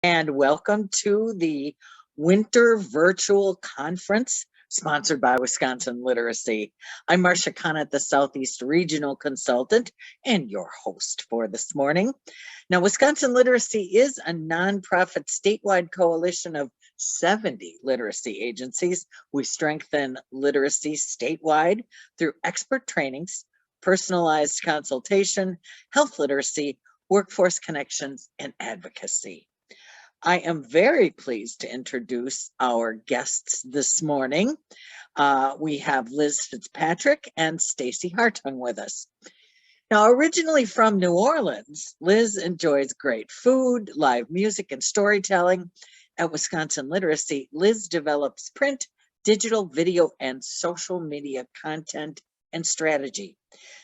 and welcome to the Winter Virtual Conference sponsored by Wisconsin Literacy. I'm Marcia Connett, the Southeast Regional Consultant and your host for this morning. Now, Wisconsin Literacy is a nonprofit statewide coalition of 70 literacy agencies. We strengthen literacy statewide through expert trainings, personalized consultation, health literacy, workforce connections, and advocacy. I am very pleased to introduce our guests this morning. We have Liz Fitzpatrick and Stacy Hartung with us. Now, originally from New Orleans, Liz enjoys great food, live music, and storytelling. At Wisconsin Literacy, Liz develops print, digital, video, and social media content and strategy.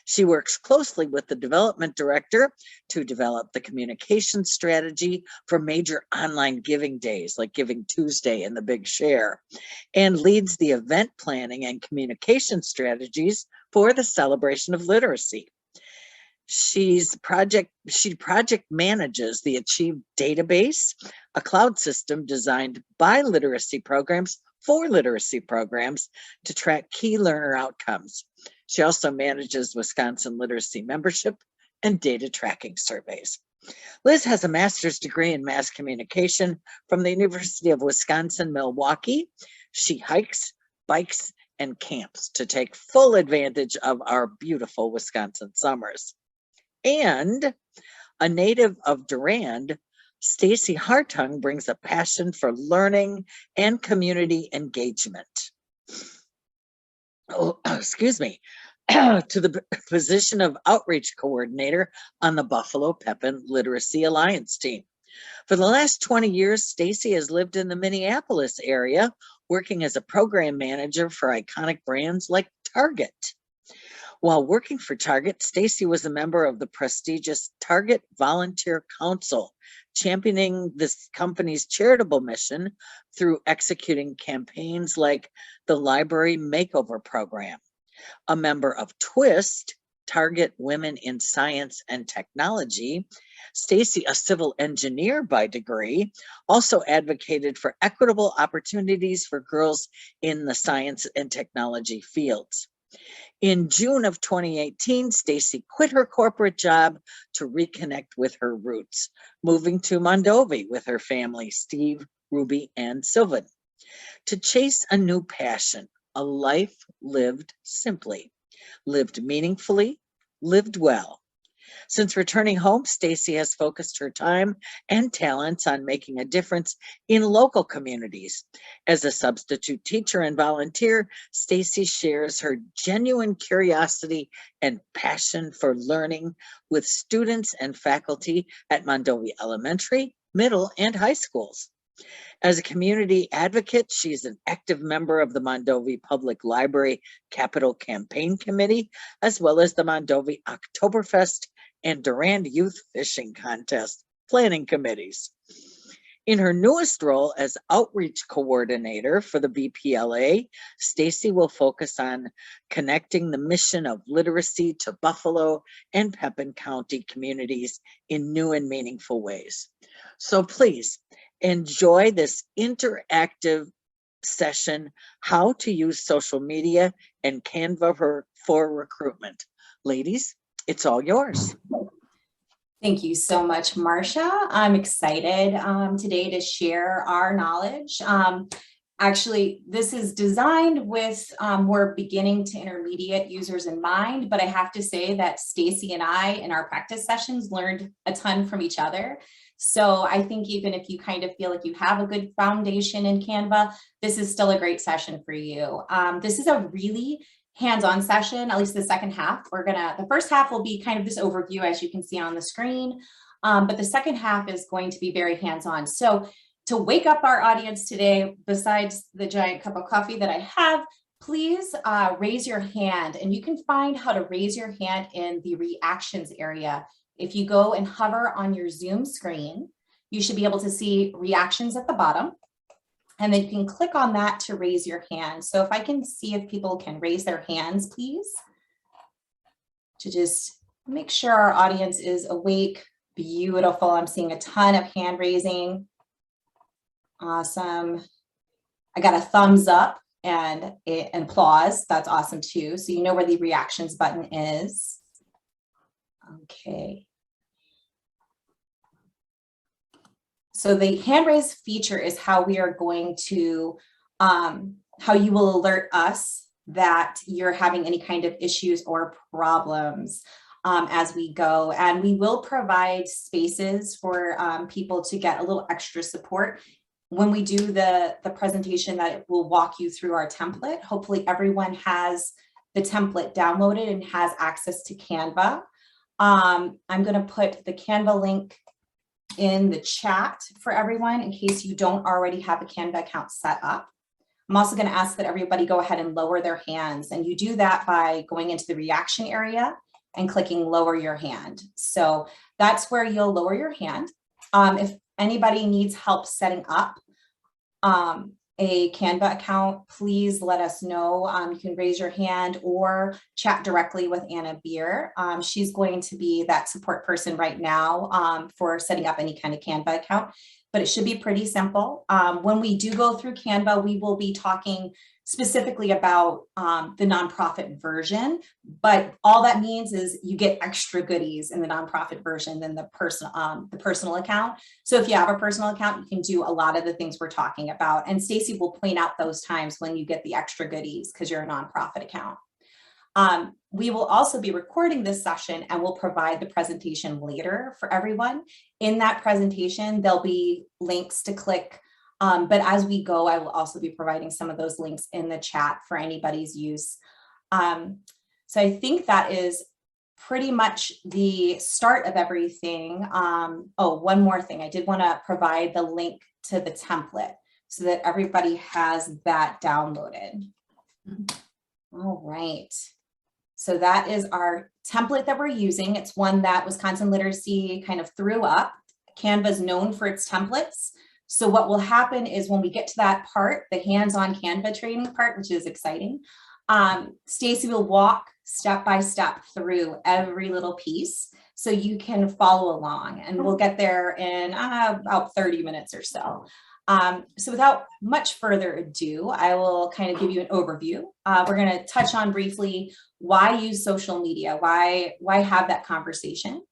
She works closely with the development director to develop the communication strategy for major online giving days like Giving Tuesday and the Big Share, and leads the event planning and communication strategies for the celebration of literacy. She project manages the Achieve database, a cloud system designed by literacy programs for literacy programs to track key learner outcomes. She also manages Wisconsin literacy membership and data tracking surveys. Liz has a master's degree in mass communication from the University of Wisconsin-Milwaukee. She hikes, bikes, and camps to take full advantage of our beautiful Wisconsin summers. And a native of Durand, Stacy Hartung brings a passion for learning and community engagement. To the position of outreach coordinator on the Buffalo Pepin Literacy Alliance team. For the last 20 years, Stacy has lived in the Minneapolis area, working as a program manager for iconic brands like Target. While working for Target, Stacy was a member of the prestigious Target Volunteer Council, championing this company's charitable mission through executing campaigns like the Library Makeover Program. A member of TWIST, Target Women in Science and Technology, Stacy, a civil engineer by degree, also advocated for equitable opportunities for girls in the science and technology fields. In June of 2018, Stacy quit her corporate job to reconnect with her roots, moving to Mondovi with her family, Steve, Ruby, and Sylvan, to chase a new passion, a life lived simply, lived meaningfully, lived well. Since returning home, Stacy has focused her time and talents on making a difference in local communities. As a substitute teacher and volunteer, Stacy shares her genuine curiosity and passion for learning with students and faculty at Mondovi Elementary, middle, and high schools. As a community advocate, she's an active member of the Mondovi Public Library Capital Campaign Committee, as well as the Mondovi Oktoberfest and Durand Youth Fishing Contest planning committees. In her newest role as outreach coordinator for the BPLA, Stacy will focus on connecting the mission of literacy to Buffalo and Pepin County communities in new and meaningful ways. So please enjoy this interactive session, How to Use Social Media and Canva for Recruitment. Ladies, it's all yours. Thank you so much, Marcia. I'm excited today to share our knowledge. Actually, this is designed with more beginning to intermediate users in mind, but I have to say that Stacy and I in our practice sessions learned a ton from each other. So I think even if you kind of feel like you have a good foundation in Canva, this is still a great session for you. This is a really hands-on session, at least the second half. The first half will be kind of this overview, as you can see on the screen, but the second half is going to be very hands-on. So to wake up our audience today, besides the giant cup of coffee that I have, please raise your hand, and you can find how to raise your hand in the reactions area. If you go and hover on your Zoom screen, you should be able to see reactions at the bottom. And then you can click on that to raise your hand. So if I can see if people can raise their hands, please, to just make sure our audience is awake. Beautiful. I'm seeing a ton of hand raising. Awesome. I got a thumbs up and an applause. That's awesome too. So you know where the reactions button is. Okay. So the hand raise feature is how we are going to, how you will alert us that you're having any kind of issues or problems as we go. And we will provide spaces for people to get a little extra support when we do the presentation, that it will walk you through our template. Hopefully everyone has the template downloaded and has access to Canva. I'm going to put the Canva link in the chat for everyone in case you don't already have a Canva account set up. I'm also going to ask that everybody go ahead and lower their hands, and you do that by going into the reaction area and clicking lower your hand. So that's where you'll lower your hand. If anybody needs help setting up a Canva account, please let us know. You can raise your hand or chat directly with Anna Beer. She's going to be that support person right now for setting up any kind of Canva account, but it should be pretty simple. When we do go through Canva, we will be talking specifically about the nonprofit version, but all that means is you get extra goodies in the nonprofit version than the personal account. So if you have a personal account, you can do a lot of the things we're talking about. And Stacy will point out those times when you get the extra goodies because you're a nonprofit account. We will also be recording this session and we'll provide the presentation later for everyone. In that presentation, there'll be links to click. But as we go, I will also be providing some of those links in the chat for anybody's use. So I think that is pretty much the start of everything. Oh, one more thing. I did want to provide the link to the template so that everybody has that downloaded. All right. So that is our template that we're using. It's one that Wisconsin Literacy kind of threw up. Canva is known for its templates. So what will happen is when we get to that part, the hands-on Canva training part, which is exciting, Stacy will walk step by step through every little piece so you can follow along, and we'll get there in about 30 minutes or so. So without much further ado, I will kind of give you an overview. We're going to touch on briefly why use social media, why have that conversation,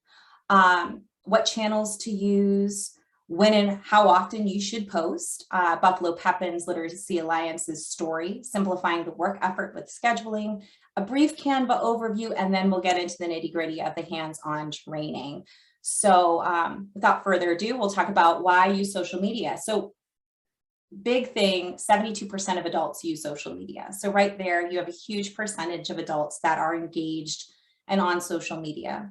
what channels to use, when and how often you should post, Buffalo Pepin's Literacy Alliance's story, simplifying the work effort with scheduling, a brief Canva overview, and then we'll get into the nitty-gritty of the hands-on training. So without further ado, we'll talk about why use social media. So big thing, 72% of adults use social media. So right there, you have a huge percentage of adults that are engaged and on social media.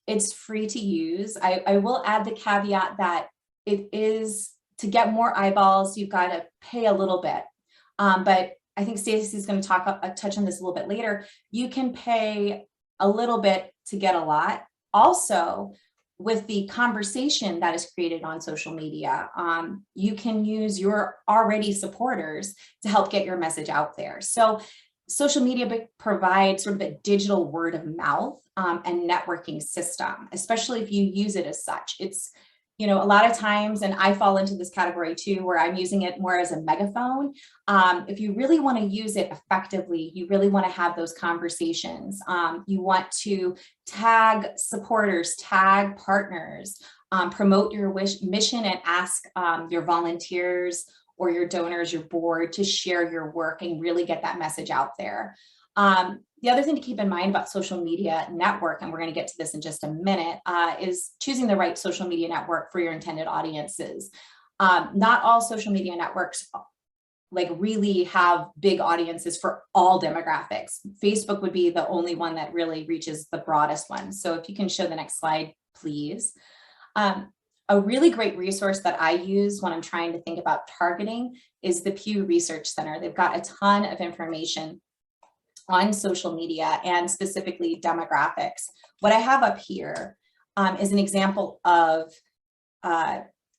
It's free to use. I will add the caveat that it is, to get more eyeballs, you've got to pay a little bit. But I think Stacey's going to touch on this a little bit later. You can pay a little bit to get a lot. Also, with the conversation that is created on social media, you can use your already supporters to help get your message out there. So social media provides sort of a digital word of mouth and networking system, especially if you use it as such. It's, you know, a lot of times, and I fall into this category too, where I'm using it more as a megaphone. If you really want to use it effectively, you really want to have those conversations. You want to tag supporters, tag partners, promote your mission, and ask your volunteers or your donors, your board, to share your work and really get that message out there. The other thing to keep in mind about social media network, and we're going to get to this in just a minute, is choosing the right social media network for your intended audiences. Not all social media networks really have big audiences for all demographics. Facebook would be the only one that really reaches the broadest one. So if you can show the next slide, please. A really great resource that I use when I'm trying to think about targeting is the Pew Research Center. They've got a ton of information on social media and specifically demographics. What I have up here is an example of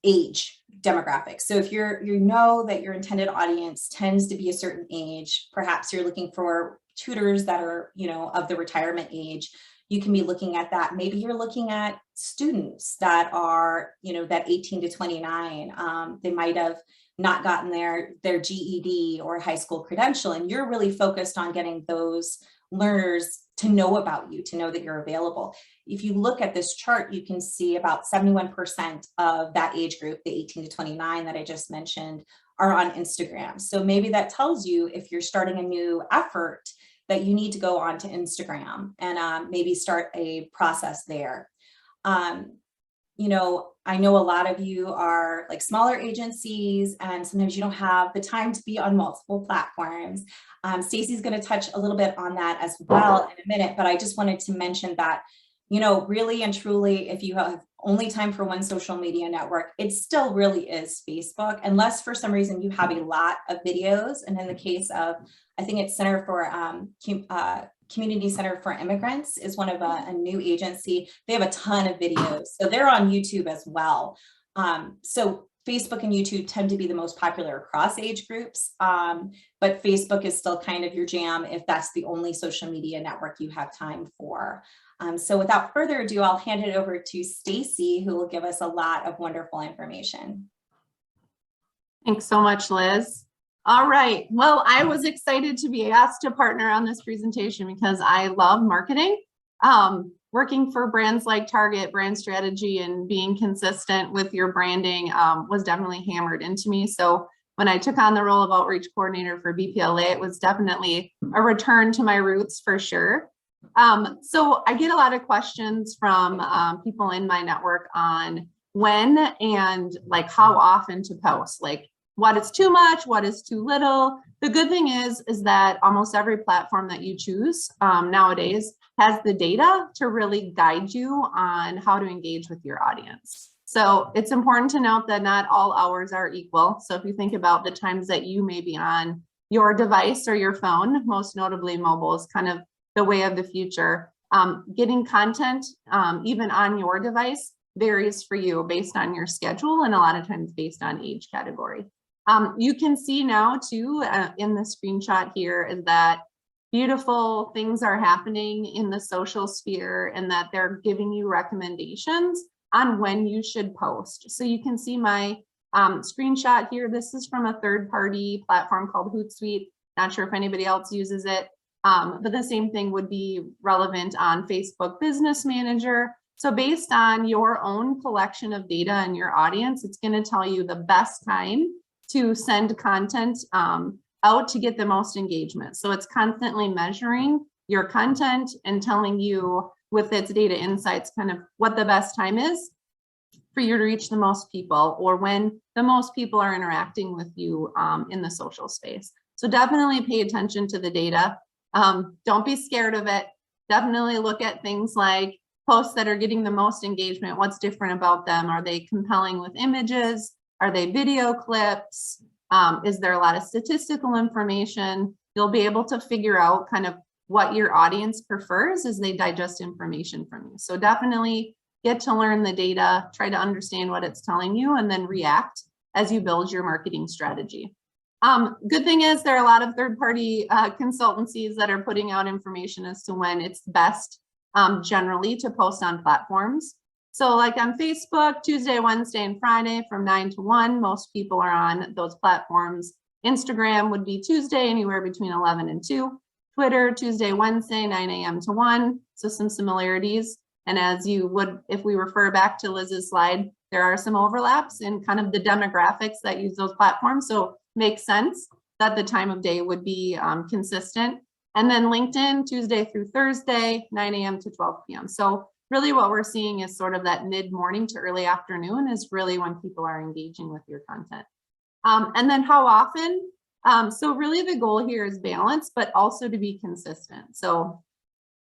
age demographics. So if you know that your intended audience tends to be a certain age, perhaps you're looking for tutors that are, you know, of the retirement age, you can be looking at that. Maybe you're looking at students that are, that 18 to 29. They might have not gotten their GED or high school credential, and you're really focused on getting those learners to know about you, to know that you're available. If you look at this chart, you can see about 71% of that age group, the 18 to 29 that I just mentioned, are on Instagram. So maybe that tells you, if you're starting a new effort, that you need to go onto Instagram and maybe start a process there. I know a lot of you are like smaller agencies, and sometimes you don't have the time to be on multiple platforms. Stacey's going to touch a little bit on that as well in a minute, but I just wanted to mention that, really and truly, if you have only time for one social media network, it still really is Facebook, unless for some reason you have a lot of videos. And in the case of, I think it's Community Center for Immigrants is one of a new agency. They have a ton of videos, so they're on YouTube as well. So Facebook and YouTube tend to be the most popular across age groups, but Facebook is still kind of your jam if that's the only social media network you have time for. So without further ado, I'll hand it over to Stacey, who will give us a lot of wonderful information. Thanks so much, Liz. All right. Well, I was excited to be asked to partner on this presentation because I love marketing. Working for brands like Target, brand strategy and being consistent with your branding was definitely hammered into me. So when I took on the role of outreach coordinator for BPLA, it was definitely a return to my roots for sure. So I get a lot of questions from people in my network on when and like how often to post, like what is too much, what is too little. The good thing is that almost every platform that you choose nowadays has the data to really guide you on how to engage with your audience. So it's important to note that not all hours are equal. So if you think about the times that you may be on your device or your phone, most notably mobile is kind of the way of the future. Getting content even on your device varies for you based on your schedule and a lot of times based on age category. You can see now too in the screenshot here is that beautiful things are happening in the social sphere and that they're giving you recommendations on when you should post. So you can see my screenshot here. This is from a third-party platform called Hootsuite. Not sure if anybody else uses it, but the same thing would be relevant on Facebook Business Manager. So based on your own collection of data and your audience, it's going to tell you the best time to send content out to get the most engagement. So it's constantly measuring your content and telling you with its data insights kind of what the best time is for you to reach the most people or when the most people are interacting with you in the social space. So definitely pay attention to the data. Don't be scared of it. Definitely look at things like posts that are getting the most engagement. What's different about them? Are they compelling with images? Are they video clips? Is there a lot of statistical information? You'll be able to figure out kind of what your audience prefers as they digest information from you. So definitely get to learn the data, try to understand what it's telling you, and then react as you build your marketing strategy. Good thing is there are a lot of third-party consultancies that are putting out information as to when it's best generally to post on platforms. So like on Facebook, Tuesday, Wednesday, and Friday from 9 to 1, most people are on those platforms. Instagram would be Tuesday, anywhere between 11 and 2. Twitter, Tuesday, Wednesday, 9 a.m. to 1. So some similarities. And as you would, if we refer back to Liz's slide, there are some overlaps in kind of the demographics that use those platforms. So makes sense that the time of day would be consistent. And then LinkedIn, Tuesday through Thursday, 9 a.m. to 12 p.m. So really what we're seeing is sort of that mid-morning to early afternoon is really when people are engaging with your content. And then how often? So really the goal here is balance, but also to be consistent. So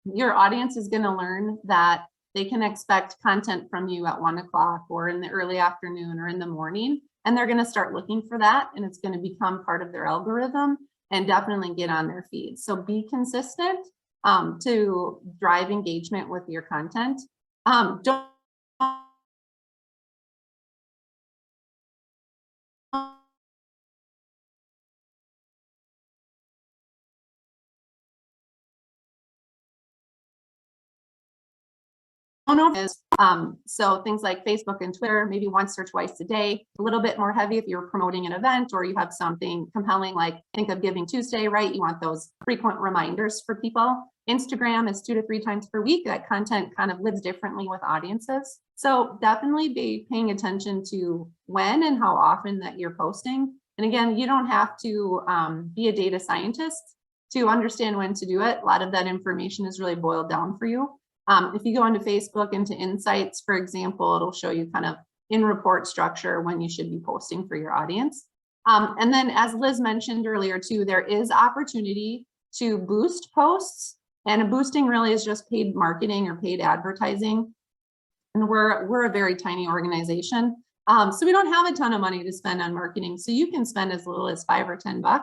your audience is going to learn that they can expect content from you at 1 o'clock or in the early afternoon or in the morning. And they're going to start looking for that, and it's going to become part of their algorithm and definitely get on their feed. So be consistent to drive engagement with your content. Don't know is so things like Facebook and Twitter, maybe once or twice a day, a little bit more heavy if you're promoting an event or you have something compelling, like think of Giving Tuesday, right? You want those frequent reminders for people. Instagram is 2 to 3 times per week. That content kind of lives differently with audiences. So definitely be paying attention to when and how often that you're posting. And again, you don't have to be a data scientist to understand when to do it. A lot of that information is really boiled down for you. If you go into Facebook, into Insights, for example, it'll show you kind of in report structure when you should be posting for your audience. And then as Liz mentioned earlier too, there is opportunity to boost posts, and boosting really is just paid marketing or paid advertising. And we're a very tiny organization. So we don't have a ton of money to spend on marketing. So you can spend as little as $5 or $10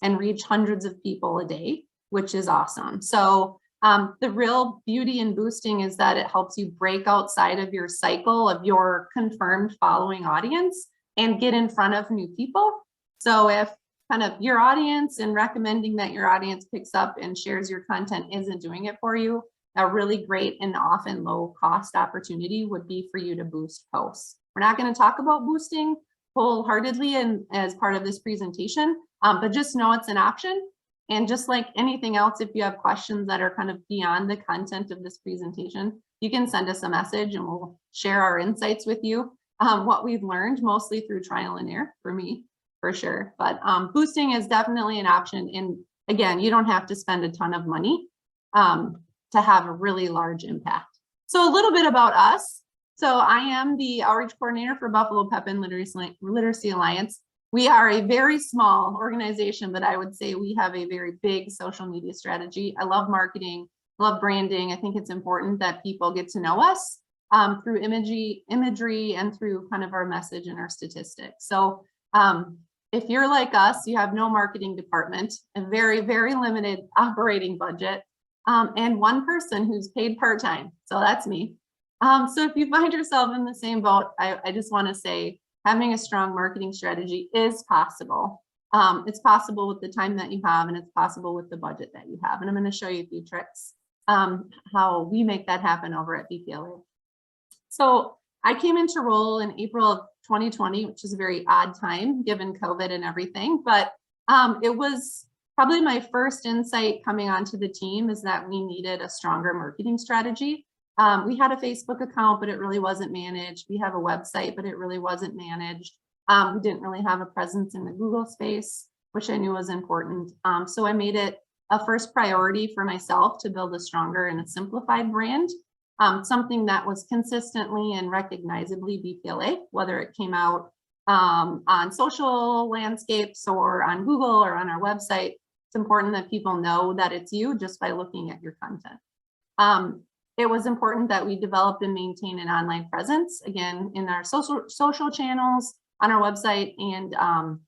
and reach hundreds of people a day, which is awesome. So the real beauty in boosting is that it helps you break outside of your cycle of your confirmed following audience and get in front of new people. So if kind of your audience and recommending that your audience picks up and shares your content isn't doing it for you, a really great and often low cost opportunity would be for you to boost posts. We're not going to talk about boosting wholeheartedly and as part of this presentation, but just know it's an option. And just like anything else, if you have questions that are kind of beyond the content of this presentation, you can send us a message and we'll share our insights with you. What we've learned, mostly through trial and error for me, for sure. But boosting is definitely an option. And again, you don't have to spend a ton of money to have a really large impact. So a little bit about us. So I am the outreach coordinator for Buffalo Pepin Literacy Alliance. We are a very small organization, but I would say we have a very big social media strategy. I love marketing, love branding. I think it's important that people get to know us through imagery and through kind of our message and our statistics. So if you're like us, you have no marketing department, a very, very limited operating budget, and one person who's paid part-time. So that's me. So if you find yourself in the same boat, I just want to say, having a strong marketing strategy is possible. It's possible with the time that you have, and it's possible with the budget that you have. And I'm going to show you a few tricks how we make that happen over at BPLA. So I came into role in April of 2020, which is a very odd time given COVID and everything. But it was probably my first insight coming onto the team is that we needed a stronger marketing strategy. We had a Facebook account, but it really wasn't managed. We have a website, but it really wasn't managed. We didn't really have a presence in the Google space, which I knew was important. So I made it a first priority for myself to build a stronger and a simplified brand, something that was consistently and recognizably BPLA, whether it came out on social landscapes or on Google or on our website. It's important that people know that it's you just by looking at your content. It was important that we develop and maintain an online presence, again, in our social channels, on our website, and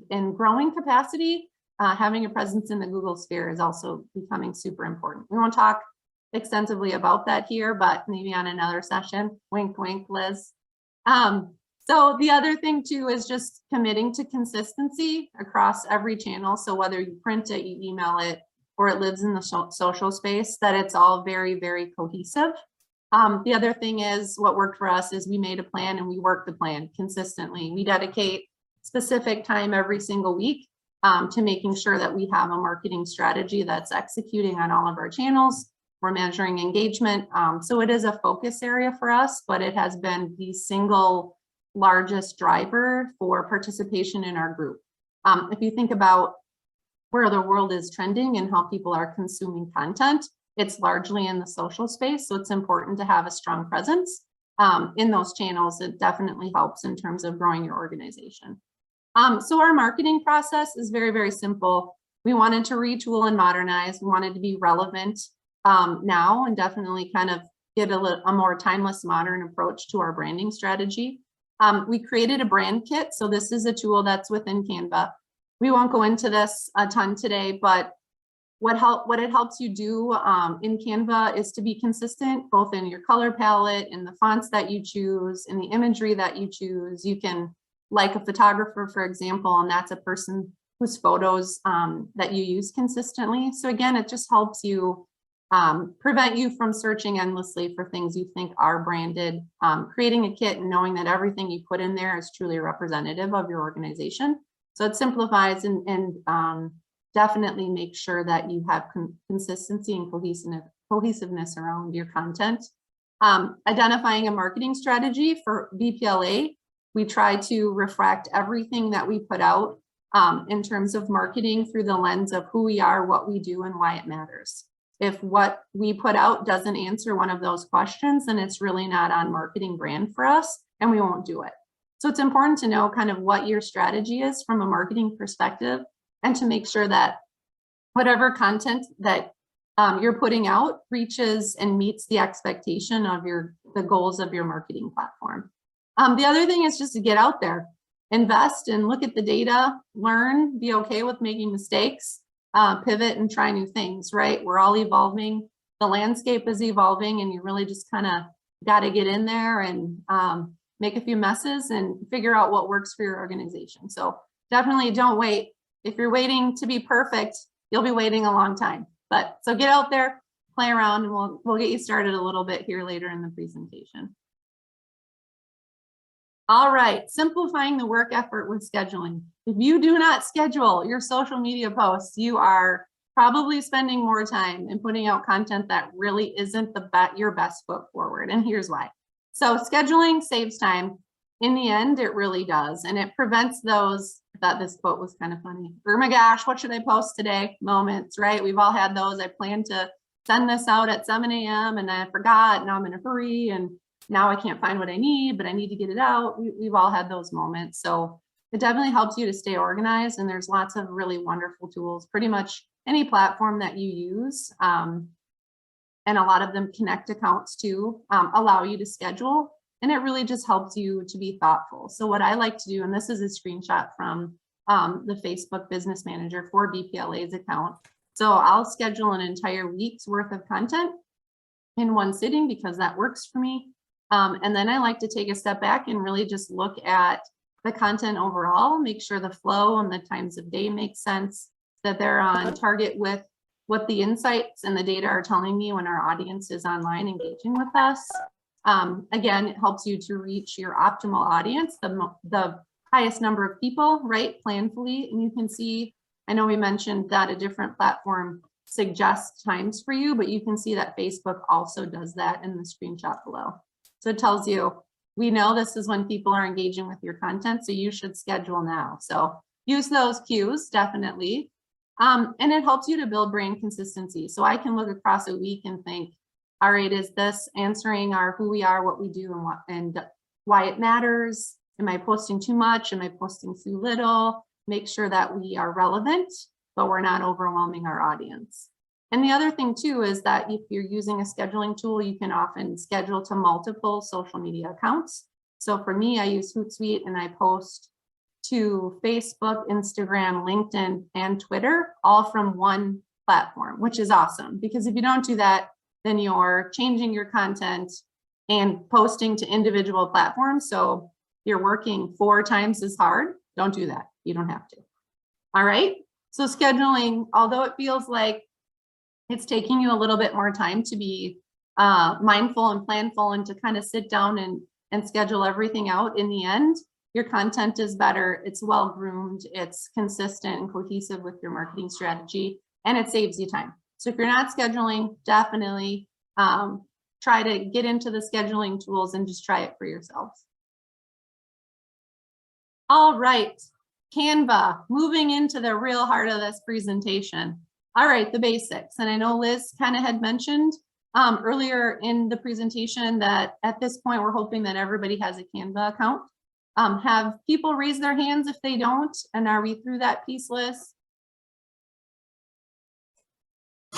in growing capacity, having a presence in the Google sphere is also becoming super important. We won't talk extensively about that here, but maybe on another session. Wink, wink, Liz. So the other thing too is just committing to consistency across every channel. So whether you print it, you email it, or it lives in the social space, that it's all very, very cohesive. The other thing is what worked for us is we made a plan and we work the plan consistently. We dedicate specific time every single week to making sure that we have a marketing strategy that's executing on all of our channels. We're measuring engagement. So it is a focus area for us, but it has been the single largest driver for participation in our group. If you think about where the world is trending and how people are consuming content, it's largely in the social space. So it's important to have a strong presence in those channels. It definitely helps in terms of growing your organization. So our marketing process is very, very simple. We wanted to retool and modernize. We wanted to be relevant now and definitely kind of get a more timeless, modern approach to our branding strategy. We created a brand kit. So this is a tool that's within Canva. We won't go into this a ton today, but what it helps you do in Canva is to be consistent, both in your color palette, in the fonts that you choose, in the imagery that you choose. You can like a photographer, for example, and that's a person whose photos that you use consistently. So again, it just helps you prevent you from searching endlessly for things you think are branded, creating a kit and knowing that everything you put in there is truly representative of your organization. So it simplifies and definitely make sure that you have consistency and cohesiveness around your content. Identifying a marketing strategy for BPLA, we try to refract everything that we put out in terms of marketing through the lens of who we are, what we do, and why it matters. If what we put out doesn't answer one of those questions, then it's really not on marketing brand for us, and we won't do it. So it's important to know kind of what your strategy is from a marketing perspective, and to make sure that whatever content that you're putting out reaches and meets the expectation of the goals of your marketing platform. The other thing is just to get out there, invest and look at the data, learn, be okay with making mistakes, pivot and try new things, right? We're all evolving. The landscape is evolving, and you really just kind of got to get in there and make a few messes and figure out what works for your organization. So definitely don't wait. If you're waiting to be perfect, you'll be waiting a long time. But so get out there, play around, and we'll get you started a little bit here later in the presentation. All right, simplifying the work effort with scheduling. If you do not schedule your social media posts, you are probably spending more time in putting out content that really isn't your best foot forward. And here's why. So scheduling saves time. In the end, it really does. And it prevents those, I thought this quote was kind of funny. Oh my gosh, what should I post today? Moments, right? We've all had those. I planned to send this out at 7 a.m. and I forgot. Now I'm in a hurry and now I can't find what I need, but I need to get it out. We've all had those moments. So it definitely helps you to stay organized. And there's lots of really wonderful tools, pretty much any platform that you use. And a lot of them connect accounts to allow you to schedule. And it really just helps you to be thoughtful. So what I like to do, and this is a screenshot from the Facebook Business Manager for BPLA's account. So I'll schedule an entire week's worth of content in one sitting because that works for me. And then I like to take a step back and really just look at the content overall, make sure the flow and the times of day make sense, that they're on target with what the insights and the data are telling me when our audience is online engaging with us. Again, it helps you to reach your optimal audience, the highest number of people, right? Planfully. And you can see, I know we mentioned that a different platform suggests times for you, but you can see that Facebook also does that in the screenshot below. So it tells you, we know this is when people are engaging with your content, so you should schedule now. So use those cues, definitely. And it helps you to build brand consistency. So I can look across a week and think, all right, is this answering our who we are, what we do, and why it matters? Am I posting too much? Am I posting too little? Make sure that we are relevant, but we're not overwhelming our audience. And the other thing too is that if you're using a scheduling tool, you can often schedule to multiple social media accounts. So for me, I use Hootsuite and I post to Facebook, Instagram, LinkedIn, and Twitter, all from one platform, which is awesome. Because if you don't do that, then you're changing your content and posting to individual platforms. So you're working 4 times as hard. Don't do that. You don't have to. All right. So scheduling, although it feels like it's taking you a little bit more time to be mindful and planful and to kind of sit down and schedule everything out, in the end, your content is better, it's well groomed, it's consistent and cohesive with your marketing strategy, and it saves you time. So if you're not scheduling, definitely try to get into the scheduling tools and just try it for yourselves. All right, Canva, moving into the real heart of this presentation. All right, the basics. And I know Liz kind of had mentioned earlier in the presentation that at this point, we're hoping that everybody has a Canva account. Have people raise their hands if they don't? And are we through that piece, Liz?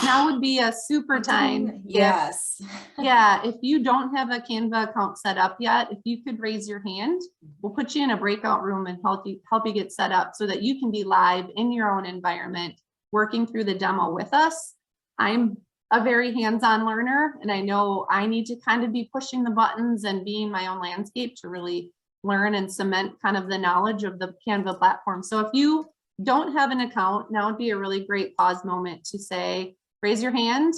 Now would be a super time. Yes. Yeah, if you don't have a Canva account set up yet, if you could raise your hand, we'll put you in a breakout room and help you get set up so that you can be live in your own environment, working through the demo with us. I'm a very hands-on learner, and I know I need to kind of be pushing the buttons and being my own landscape to really learn and cement kind of the knowledge of the Canva platform. So if you don't have an account, now would be a really great pause moment to say, raise your hand.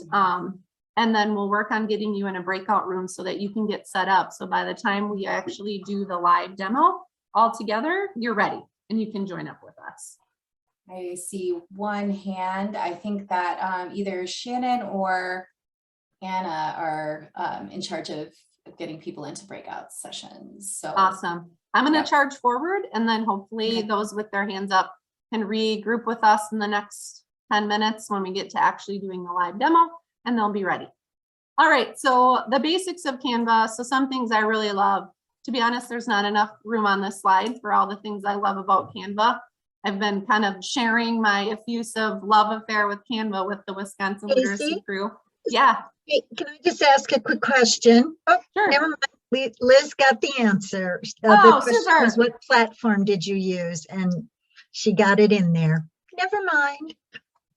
And then we'll work on getting you in a breakout room so that you can get set up. So by the time we actually do the live demo all together, you're ready and you can join up with us. I see one hand. I think that either Shannon or Anna are in charge of getting people into breakout sessions. So awesome. I'm going to charge forward, and then hopefully those with their hands up can regroup with us in the next 10 minutes when we get to actually doing the live demo, and they'll be ready. All right, so the basics of Canva. So some things I really love. To be honest, there's not enough room on this slide for all the things I love about Canva. I've been kind of sharing my effusive love affair with Canva with the Wisconsin Literacy crew. Yeah. Hey, can I just ask a quick question? Oh, sure. Never mind. Liz got the answer. Oh, the question super. was, what platform did you use? And she got it in there. Never mind.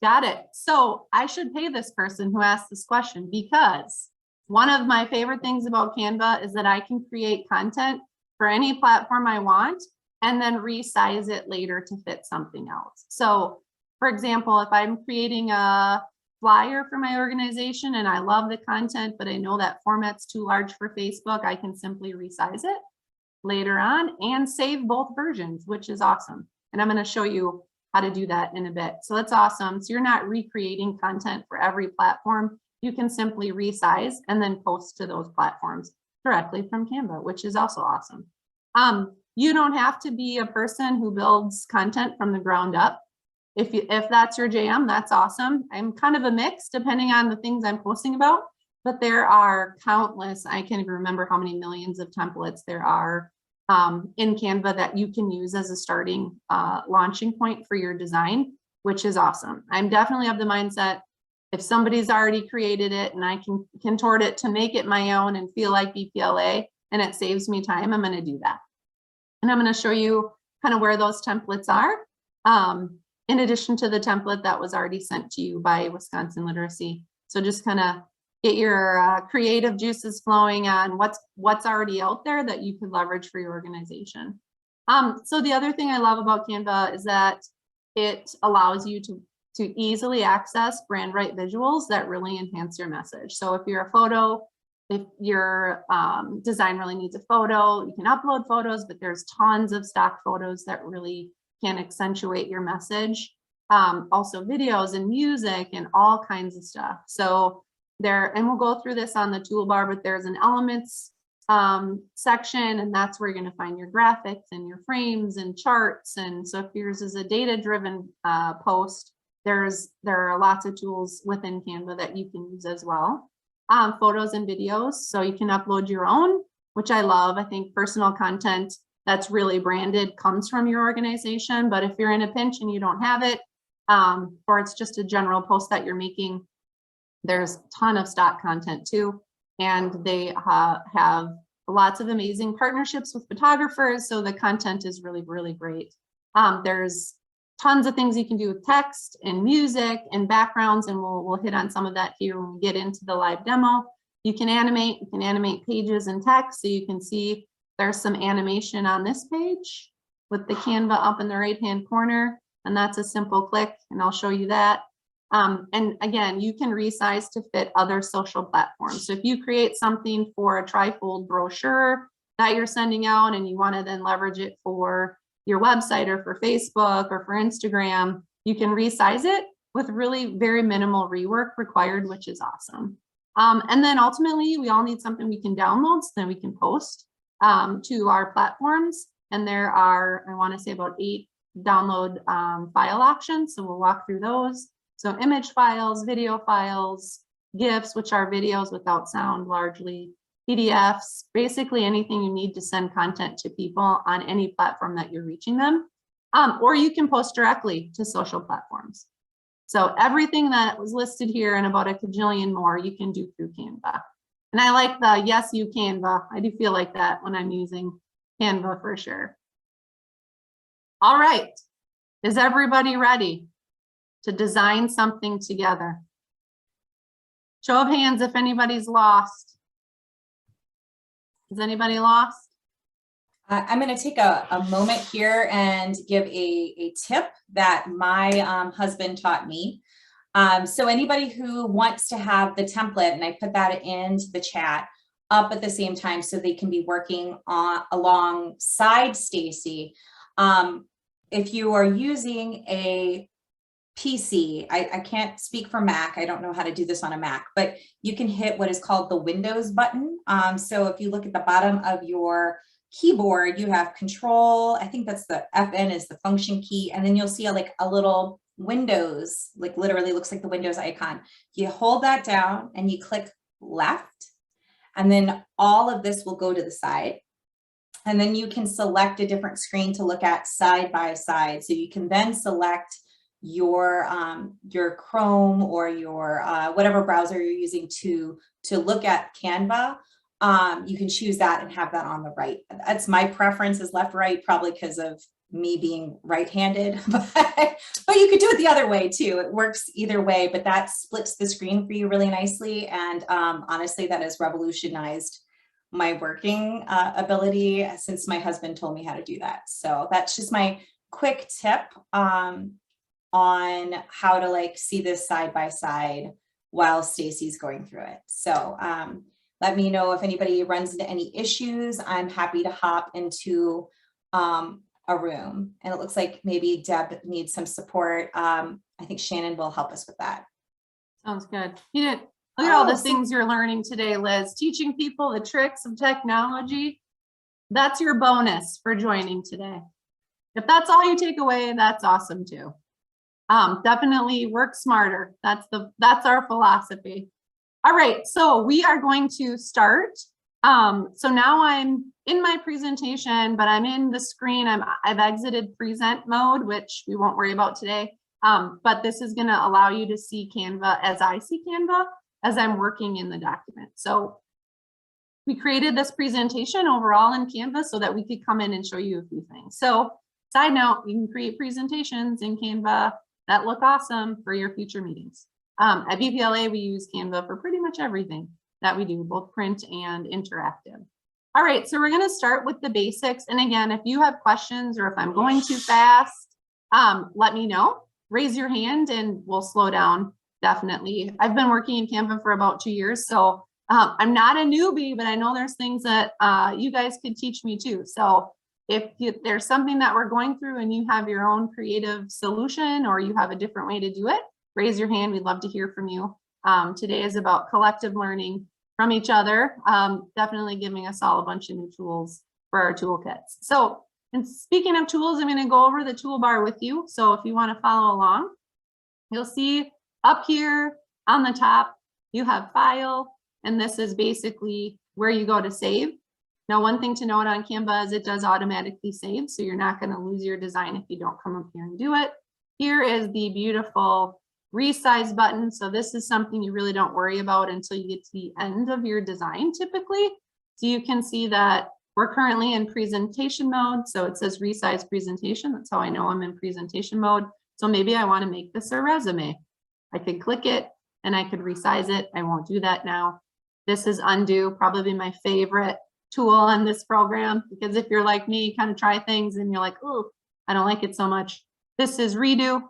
Got it. So I should pay this person who asked this question, because one of my favorite things about Canva is that I can create content for any platform I want and then resize it later to fit something else. So for example, if I'm creating a flyer for my organization and I love the content, but I know that format's too large for Facebook, I can simply resize it later on and save both versions, which is awesome. And I'm going to show you how to do that in a bit. So that's awesome. So you're not recreating content for every platform. You can simply resize and then post to those platforms directly from Canva, which is also awesome. You don't have to be a person who builds content from the ground up. If that's your jam, that's awesome. I'm kind of a mix depending on the things I'm posting about, but there are countless, I can't even remember how many millions of templates there are in Canva that you can use as a starting launching point for your design, which is awesome. I'm definitely of the mindset, if somebody's already created it and I can contort it to make it my own and feel like BPLA and it saves me time, I'm going to do that. And I'm going to show you kind of where those templates are. In addition to the template that was already sent to you by Wisconsin Literacy. So just kind of get your creative juices flowing on what's already out there that you could leverage for your organization. So the other thing I love about Canva is that it allows you to easily access brand right visuals that really enhance your message. So if you're a photo, if your design really needs a photo, you can upload photos, but there's tons of stock photos that really can accentuate your message. Also videos and music and all kinds of stuff. So there, and we'll go through this on the toolbar, but there's an elements section, and that's where you're going to find your graphics and your frames and charts. And so if yours is a data-driven post, there are lots of tools within Canva that you can use as well. Photos and videos, so you can upload your own, which I love. I think personal content that's really branded comes from your organization, but if you're in a pinch and you don't have it, or it's just a general post that you're making, there's a ton of stock content too. And they have lots of amazing partnerships with photographers. So the content is really, really great. There's tons of things you can do with text and music and backgrounds, and we'll hit on some of that here when we get into the live demo. You can animate pages and text, so you can see there's some animation on this page with the Canva up in the right-hand corner, and that's a simple click, and I'll show you that. And again, you can resize to fit other social platforms. So if you create something for a trifold brochure that you're sending out and you want to then leverage it for your website or for Facebook or for Instagram, you can resize it with really very minimal rework required, which is awesome. And then ultimately, we all need something we can download so then we can post to our platforms. And there are, I want to say, about 8 download file options. So we'll walk through those. So image files, video files, GIFs, which are videos without sound largely, PDFs, basically anything you need to send content to people on any platform that you're reaching them. Or you can post directly to social platforms. So everything that was listed here and about a cajillion more you can do through Canva. And I like the yes, you Canva. I do feel like that when I'm using Canva for sure. All right, is everybody ready to design something together? Show of hands if anybody's lost. Is anybody lost? I'm going to take a moment here and give a tip that my husband taught me. So anybody who wants to have the template, and I put that into the chat, up at the same time so they can be working on alongside Stacy. If you are using a PC, I can't speak for Mac, I don't know how to do this on a Mac, but you can hit what is called the Windows button. So if you look at the bottom of your keyboard, you have Control, I think that's the FN is the function key, and then you'll see like a little Windows, like literally looks like the Windows icon. You hold that down and you click left, and then all of this will go to the side. And then you can select a different screen to look at side by side. So you can then select your Chrome or your whatever browser you're using to look at Canva. You can choose that and have that on the right. That's my preference is left, right, probably because of me being right-handed, but you could do it the other way too. It works either way, but that splits the screen for you really nicely. And honestly, that has revolutionized my working ability since my husband told me how to do that. So that's just my quick tip on how to like see this side by side while Stacy's going through it. So let me know if anybody runs into any issues. I'm happy to hop into a room, and it looks like maybe Deb needs some support. I think Shannon will help us with that. Sounds good. You didn't look at all the things you're learning today, Liz. Teaching people the tricks of technology. That's your bonus for joining today. If that's all you take away, that's awesome too. Definitely work smarter. That's our philosophy. All right, so we are going to start. So now I'm in my presentation, but I'm in the screen. I've exited present mode, which we won't worry about today. But this is going to allow you to see Canva as I see Canva as I'm working in the document. So we created this presentation overall in Canva so that we could come in and show you a few things. So side note, you can create presentations in Canva that look awesome for your future meetings. At BPLA, we use Canva for pretty much everything that we do, both print and interactive. All right, so we're going to start with the basics. And again, if you have questions or if I'm going too fast, let me know. Raise your hand and we'll slow down, definitely. I've been working in Canva for about 2 years, so I'm not a newbie, but I know there's things that you guys could teach me too. So if there's something that we're going through and you have your own creative solution or you have a different way to do it, raise your hand. We'd love to hear from you. Today is about collective learning from each other, definitely giving us all a bunch of new tools for our toolkits. So, and speaking of tools, I'm going to go over the toolbar with you. So if you want to follow along, you'll see up here on the top, you have file, and this is basically where you go to save. Now, one thing to note on Canva is it does automatically save, so you're not going to lose your design if you don't come up here and do it. Here is the beautiful resize button. So this is something you really don't worry about until you get to the end of your design typically. So you can see that we're currently in presentation mode. So it says resize presentation. That's how I know I'm in presentation mode. So maybe I want to make this a resume. I could click it and I could resize it. I won't do that now. This is undo, probably my favorite tool in this program, because if you're like me, kind of try things and you're like, oh, I don't like it so much. This is redo.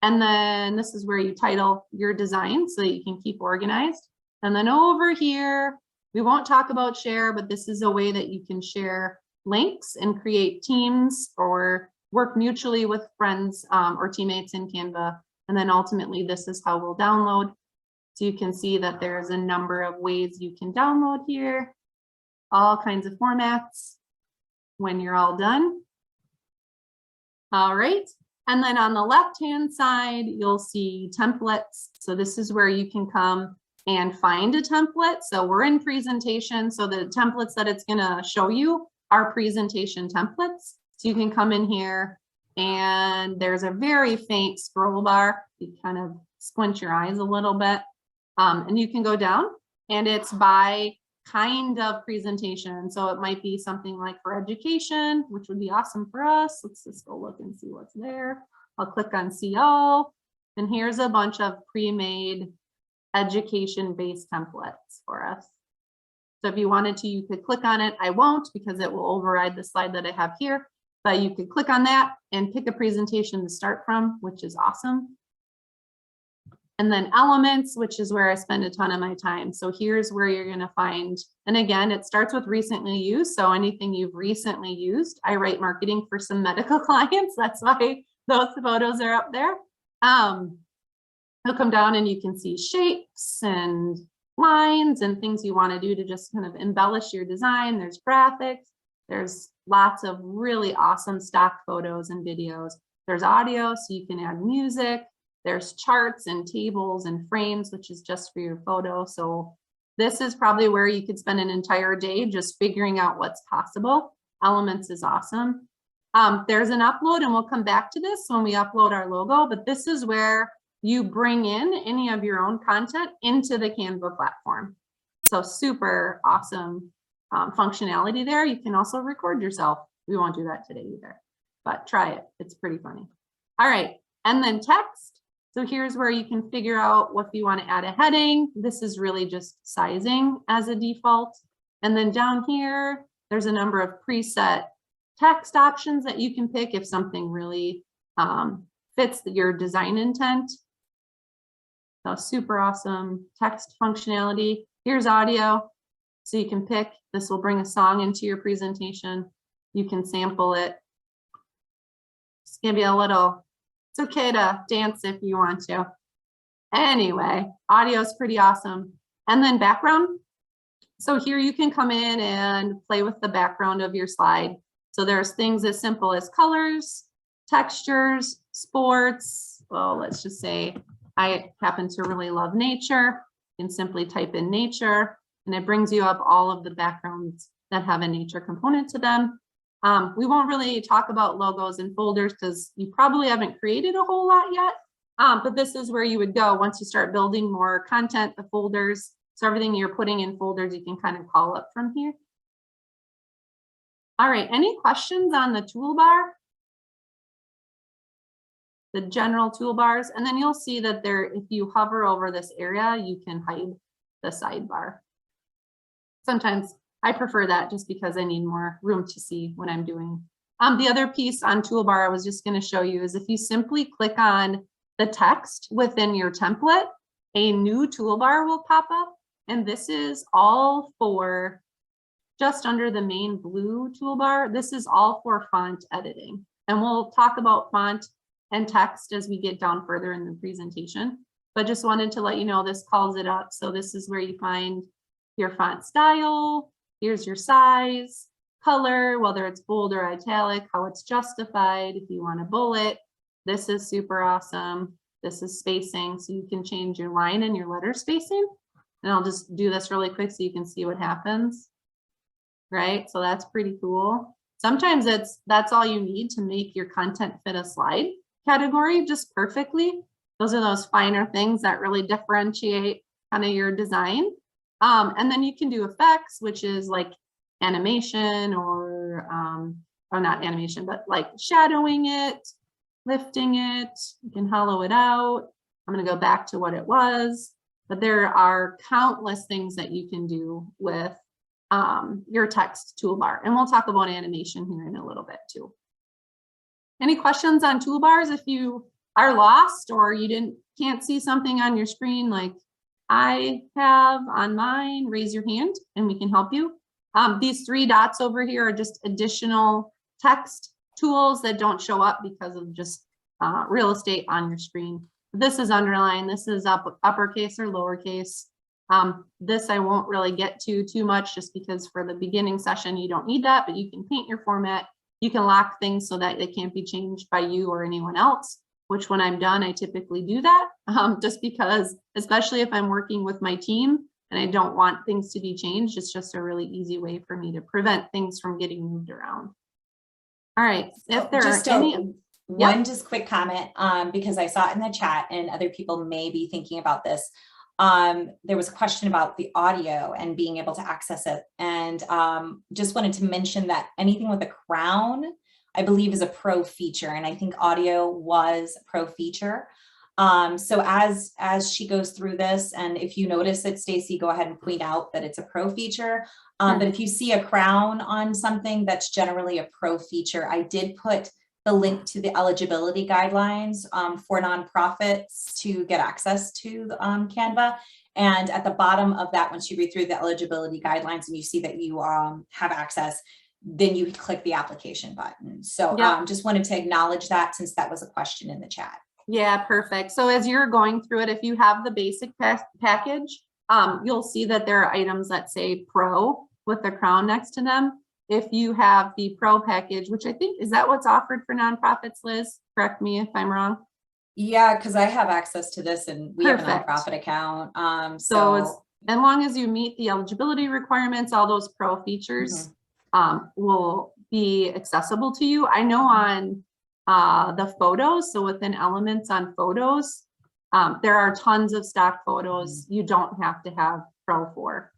And then this is where you title your design so that you can keep organized. And then over here, we won't talk about share, but this is a way that you can share links and create teams or work mutually with friends or teammates in Canva. And then ultimately, this is how we'll download. So you can see that there's a number of ways you can download here, all kinds of formats when you're all done. All right. And then on the left-hand side, you'll see templates. So this is where you can come and find a template. So we're in presentation. So the templates that it's going to show you are presentation templates. So you can come in here and there's a very faint scroll bar. You kind of squint your eyes a little bit and you can go down and it's by kind of presentation. So it might be something like for education, which would be awesome for us. Let's just go look and see what's there. I'll click on CO and here's a bunch of pre-made education-based templates for us. So if you wanted to, you could click on it. I won't because it will override the slide that I have here, but you could click on that and pick a presentation to start from, which is awesome. And then elements, which is where I spend a ton of my time. So here's where you're going to find, and again, it starts with recently used. So anything you've recently used. I write marketing for some medical clients. That's why those photos are up there. You'll come down and you can see shapes and lines and things you want to do to just kind of embellish your design. There's graphics. There's lots of really awesome stock photos and videos. There's audio, so you can add music. There's charts and tables and frames, which is just for your photo. So this is probably where you could spend an entire day just figuring out what's possible. Elements is awesome. There's an upload, and we'll come back to this when we upload our logo, but this is where you bring in any of your own content into the Canva platform. So super awesome functionality there. You can also record yourself. We won't do that today either, but try it. It's pretty funny. All right, and then text. So here's where you can figure out if you want to add a heading. This is really just sizing as a default. And then down here, there's a number of preset text options that you can pick if something really fits your design intent. So super awesome text functionality. Here's audio. So you can pick, this will bring a song into your presentation. You can sample it. Just give you a little, it's okay to dance if you want to. Anyway, audio is pretty awesome. And then background. So here you can come in and play with the background of your slide. So there's things as simple as colors, textures, sports. Well, let's just say I happen to really love nature. You can simply type in nature, and it brings you up all of the backgrounds that have a nature component to them. We won't really talk about logos and folders because you probably haven't created a whole lot yet, but this is where you would go once you start building more content, the folders. So everything you're putting in folders, you can kind of call up from here. All right, any questions on the toolbar? The general toolbars, and then you'll see that there, if you hover over this area, you can hide the sidebar. Sometimes I prefer that just because I need more room to see what I'm doing. The other piece on toolbar I was just going to show you is if you simply click on the text within your template, a new toolbar will pop up. And this is all for just under the main blue toolbar. This is all for font editing. And we'll talk about font and text as we get down further in the presentation. But just wanted to let you know this calls it up. So this is where you find your font style. Here's your size, color, whether it's bold or italic, how it's justified. If you want a bullet, this is super awesome. This is spacing, so you can change your line and your letter spacing. And I'll just do this really quick so you can see what happens. Right, so that's pretty cool. Sometimes that's all you need to make your content fit a slide category just perfectly. Those are those finer things that really differentiate kind of your design. And then you can do effects, which is like animation or not animation, but like shadowing it, lifting it. You can hollow it out. I'm going to go back to what it was, but there are countless things that you can do with your text toolbar. And we'll talk about animation here in a little bit too. Any questions on toolbars? If you are lost or you can't see something on your screen like I have on mine, raise your hand and we can help you. These three dots over here are just additional text tools that don't show up because of just real estate on your screen. This is underline, this is uppercase or lowercase. This I won't really get to too much just because for the beginning session, you don't need that, but you can paint your format. You can lock things so that they can't be changed by you or anyone else, which when I'm done, I typically do that just because, especially if I'm working with my team and I don't want things to be changed, it's just a really easy way for me to prevent things from getting moved around. All right, if there are any. One just quick comment, because I saw it in the chat and other people may be thinking about this. There was a question about the audio and being able to access it. And just wanted to mention that anything with a crown, I believe is a pro feature. And I think audio was a pro feature. So as she goes through this, and if you notice it, Stacy, go ahead and point out that it's a pro feature. But if you see a crown on something, that's generally a pro feature. I did put the link to the eligibility guidelines for nonprofits to get access to Canva. And at the bottom of that, once you read through the eligibility guidelines and you see that you have access, then you click the application button. So just wanted to acknowledge that since that was a question in the chat. Yeah, perfect. So as you're going through it, if you have the basic package, you'll see that there are items that say Pro with the crown next to them. If you have the Pro package, which I think, is that what's offered for nonprofits, Liz? Correct me if I'm wrong. Yeah, because I have access to this and we have a Perfect. nonprofit account. So as long as you meet the eligibility requirements, all those Pro features will be accessible to you. I know on the photos, so within elements on photos, there are tons of stock photos you don't have to have Pro for.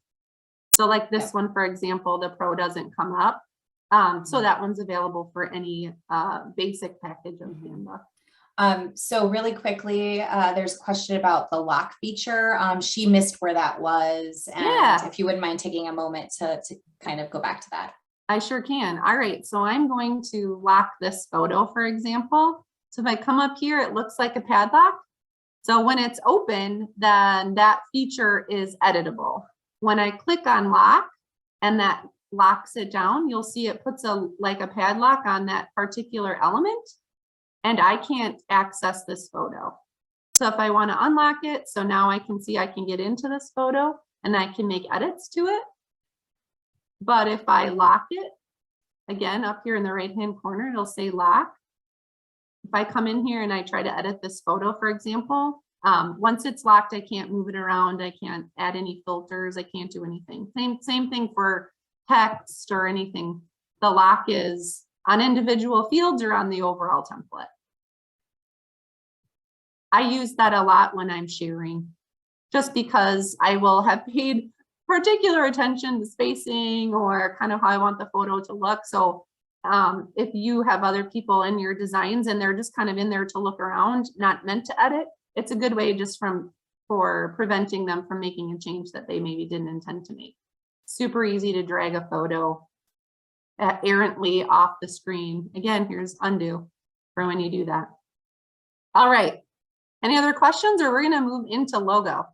So like this one, for example, the Pro doesn't come up. So that one's available for any basic package of Canva. So really quickly, there's a question about the lock feature. She missed where that was. And if you wouldn't mind taking a moment to kind of go back to that. I sure can. All right, so I'm going to lock this photo, for example. So if I come up here, it looks like a padlock. So when it's open, then that feature is editable. When I click on lock and that locks it down, you'll see it puts like a padlock on that particular element, and I can't access this photo. So if I want to unlock it, so now I can see I can get into this photo and I can make edits to it. But if I lock it, again, up here in the right-hand corner, it'll say lock. If I come in here and I try to edit this photo, for example, once it's locked, I can't move it around. I can't add any filters. I can't do anything. Same thing for text or anything. The lock is on individual fields or on the overall template. I use that a lot when I'm sharing, just because I will have paid particular attention to spacing or kind of how I want the photo to look. So if you have other people in your designs and they're just kind of in there to look around, not meant to edit, it's a good way just for preventing them from making a change that they maybe didn't intend to make. Super easy to drag a photo errantly off the screen. Again, here's undo for when you do that. All right. Any other questions, or we're going to move into logo?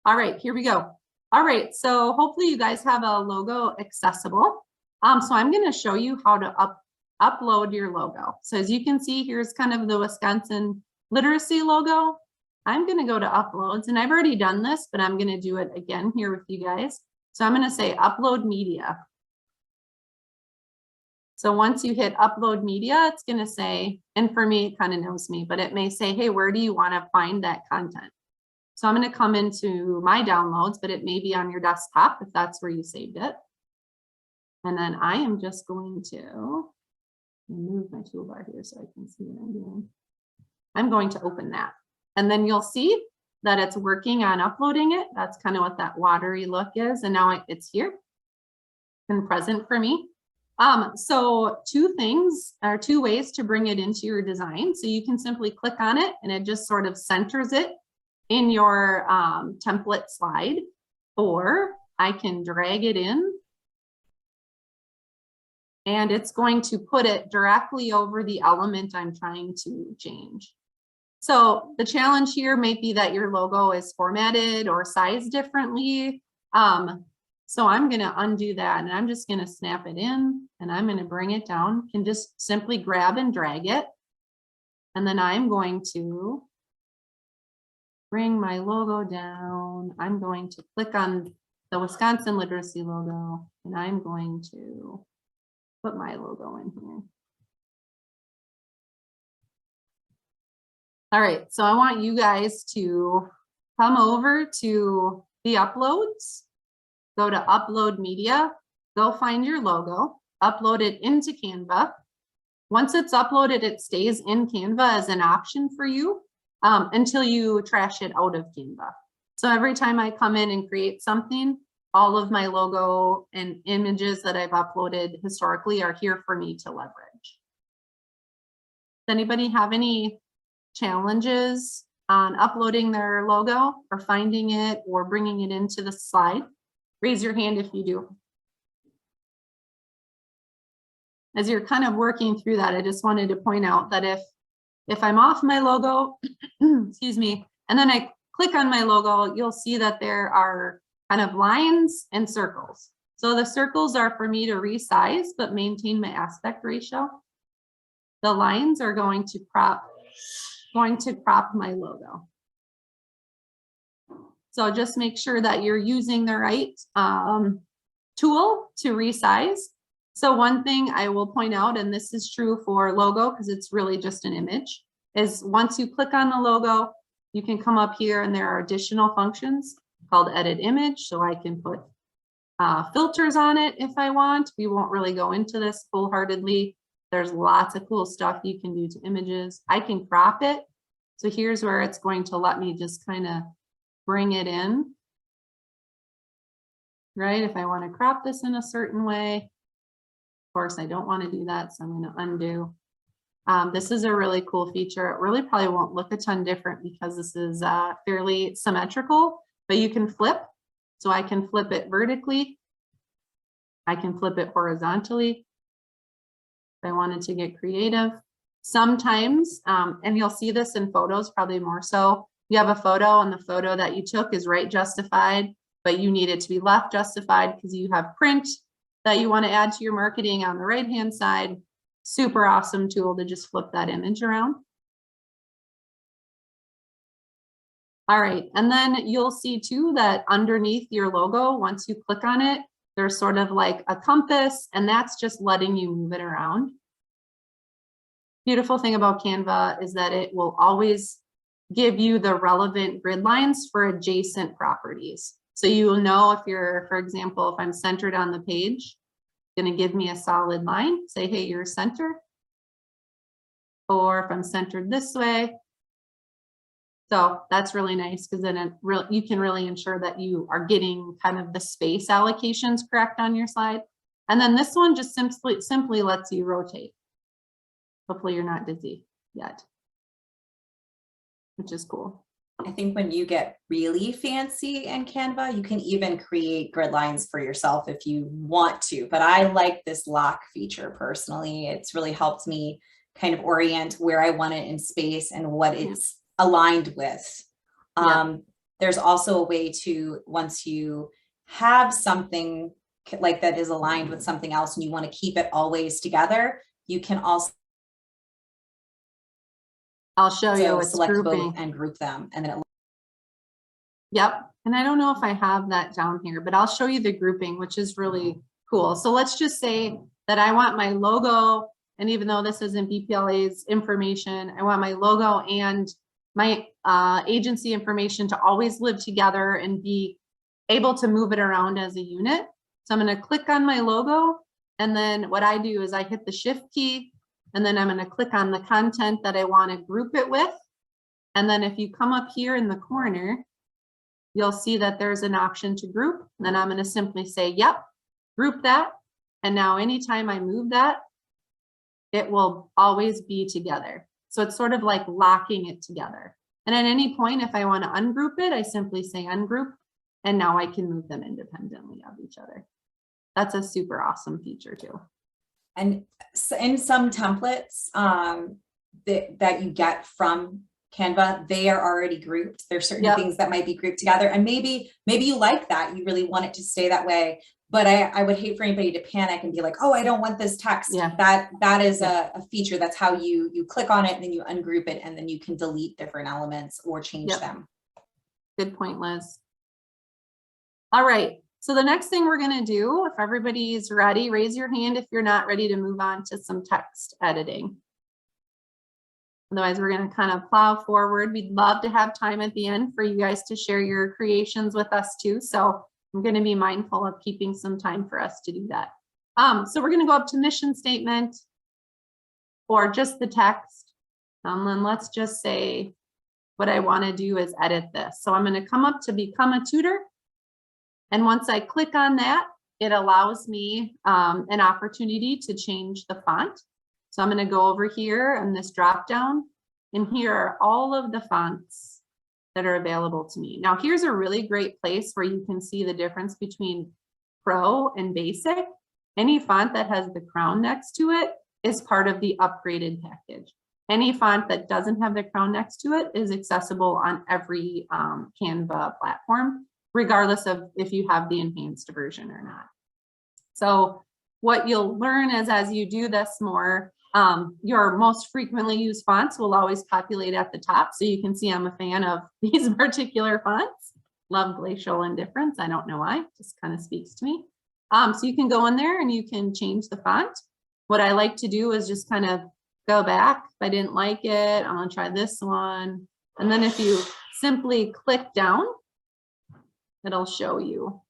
All right, here we go. All right, so hopefully you guys have a logo accessible. So I'm going to show you how to upload your logo. So as you can see, here's kind of the Wisconsin literacy logo. I'm going to go to uploads, and I've already done this, but I'm going to do it again here with you guys. So I'm going to say upload media. So once you hit upload media, it's going to say, and for me, it kind of knows me, but it may say, hey, where do you want to find that content? So I'm going to come into my downloads, but it may be on your desktop if that's where you saved it. And then I am just going to move my toolbar here so I can see what I'm doing. I'm going to open that. And then you'll see that it's working on uploading it. That's kind of what that watery look is. And now it's here and present for me. So two ways to bring it into your design. So you can simply click on it and it just sort of centers it in your template slide, or I can drag it in and it's going to put it directly over the element I'm trying to change. So the challenge here may be that your logo is formatted or sized differently. So I'm going to undo that and I'm just going to snap it in and I'm going to bring it down. You can just simply grab and drag it. And then I'm going to bring my logo down. I'm going to click on the Wisconsin literacy logo and I'm going to put my logo in here. All right, so I want you guys to come over to the uploads, go to upload media, go find your logo, upload it into Canva. Once it's uploaded, it stays in Canva as an option for you until you trash it out of Canva. So every time I come in and create something, all of my logo and images that I've uploaded historically are here for me to leverage. Does anybody have any challenges on uploading their logo or finding it or bringing it into the slide? Raise your hand if you do. as you're kind of working through that, I just wanted to point out that if I'm off my logo, excuse me, and then I click on my logo, you'll see that there are kind of lines and circles. So the circles are for me to resize, but maintain my aspect ratio. The lines are going to crop my logo. So just make sure that you're using the right tool to resize. So one thing I will point out, and this is true for logo because it's really just an image, is once you click on the logo, you can come up here and there are additional functions called edit image. So I can put filters on it if I want. We won't really go into this full-heartedly. There's lots of cool stuff you can do to images. I can crop it. So here's where it's going to let me just kind of bring it in, right? If I want to crop this in a certain way, of course, I don't want to do that. So I'm going to undo. This is a really cool feature. It really probably won't look a ton different because this is fairly symmetrical, but you can flip. So I can flip it vertically. I can flip it horizontally. If I wanted to get creative. Sometimes, and you'll see this in photos probably more so, you have a photo and the photo that you took is right justified, but you need it to be left justified because you have print that you want to add to your marketing on the right-hand side. Super awesome tool to just flip that image around. All right, and then you'll see too that underneath your logo, once you click on it, there's sort of like a compass, and that's just letting you move it around. Beautiful thing about Canva is that it will always give you the relevant grid lines for adjacent properties. So you will know if you're, for example, if I'm centered on the page, it's going to give me a solid line, say, hey, you're center. Or if I'm centered this way. So that's really nice because then you can really ensure that you are getting kind of the space allocations correct on your slide. And then this one just simply lets you rotate. Hopefully you're not dizzy yet, which is cool. I think when you get really fancy in Canva, you can even create grid lines for yourself if you want to. But I like this lock feature personally. It's really helped me kind of orient where I want it in space and what it's aligned with. There's also a way to, once you have something like that is aligned with something else and you want to keep it always together, you can also I'll show you it's select grouping both and group them, and then it. Yep, and I don't know if I have that down here, but I'll show you the grouping, which is really cool. So let's just say that I want my logo, and even though this isn't BPLA's information, I want my logo and my agency information to always live together and be able to move it around as a unit. So I'm going to click on my logo, and then what I do is I hit the shift key, and then I'm going to click on the content that I want to group it with. And then if you come up here in the corner, you'll see that there's an option to group. And then I'm going to simply say, yep, group that. And now anytime I move that, it will always be together. So it's sort of like locking it together. And at any point, if I want to ungroup it, I simply say ungroup, and now I can move them independently of each other. That's a super awesome feature too. And in some templates that you get from Canva, they are already grouped. There's certain things that might be grouped together, and maybe you like that, you really want it to stay that way. But I would hate for anybody to panic and be like, oh, I don't want this text. That is a feature. That's how you click on it, and then you ungroup it, and then you can delete different elements or change them. Good point, Liz. All right. So the next thing we're going to do, if everybody's ready, raise your hand if you're not ready to move on to some text editing. Otherwise, we're going to kind of plow forward. We'd love to have time at the end for you guys to share your creations with us too. So I'm going to be mindful of keeping some time for us to do that. So we're going to go up to mission statement or just the text. And then let's just say what I want to do is edit this. So I'm going to come up to become a tutor. And once I click on that, it allows me an opportunity to change the font. So I'm going to go over here on this drop down, and here are all of the fonts that are available to me. Now, here's a really great place where you can see the difference between Pro and Basic. Any font that has the crown next to it is part of the upgraded package. Any font that doesn't have the crown next to it is accessible on every Canva platform, regardless of if you have the enhanced version or not. So what you'll learn is as you do this more, your most frequently used fonts will always populate at the top. So you can see I'm a fan of these particular fonts. Love Glacial Indifference. I don't know why, just kind of speaks to me. So you can go in there and you can change the font. What I like to do is just kind of go back. If I didn't like it, I'm gonna try this one. And then if you simply click down, it'll show you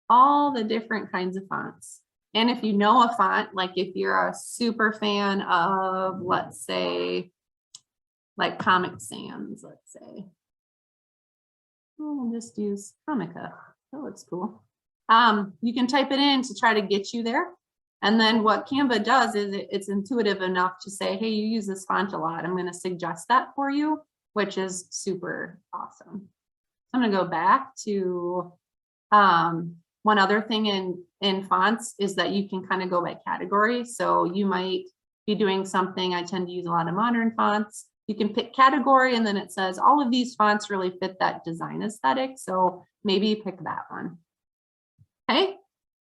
all the different kinds of fonts. And if you know a font, like if you're a super fan of, let's say, like Comic Sans, let's say. We'll just use Comica. That looks cool. You can type it in to try to get you there. And then what Canva does is it's intuitive enough to say, hey, you use this font a lot. I'm going to suggest that for you, which is super awesome. I'm going to go back to one other thing in fonts is that you can kind of go by category. So you might be doing something, I tend to use a lot of modern fonts. You can pick category and then it says all of these fonts really fit that design aesthetic. So maybe pick that one. Okay.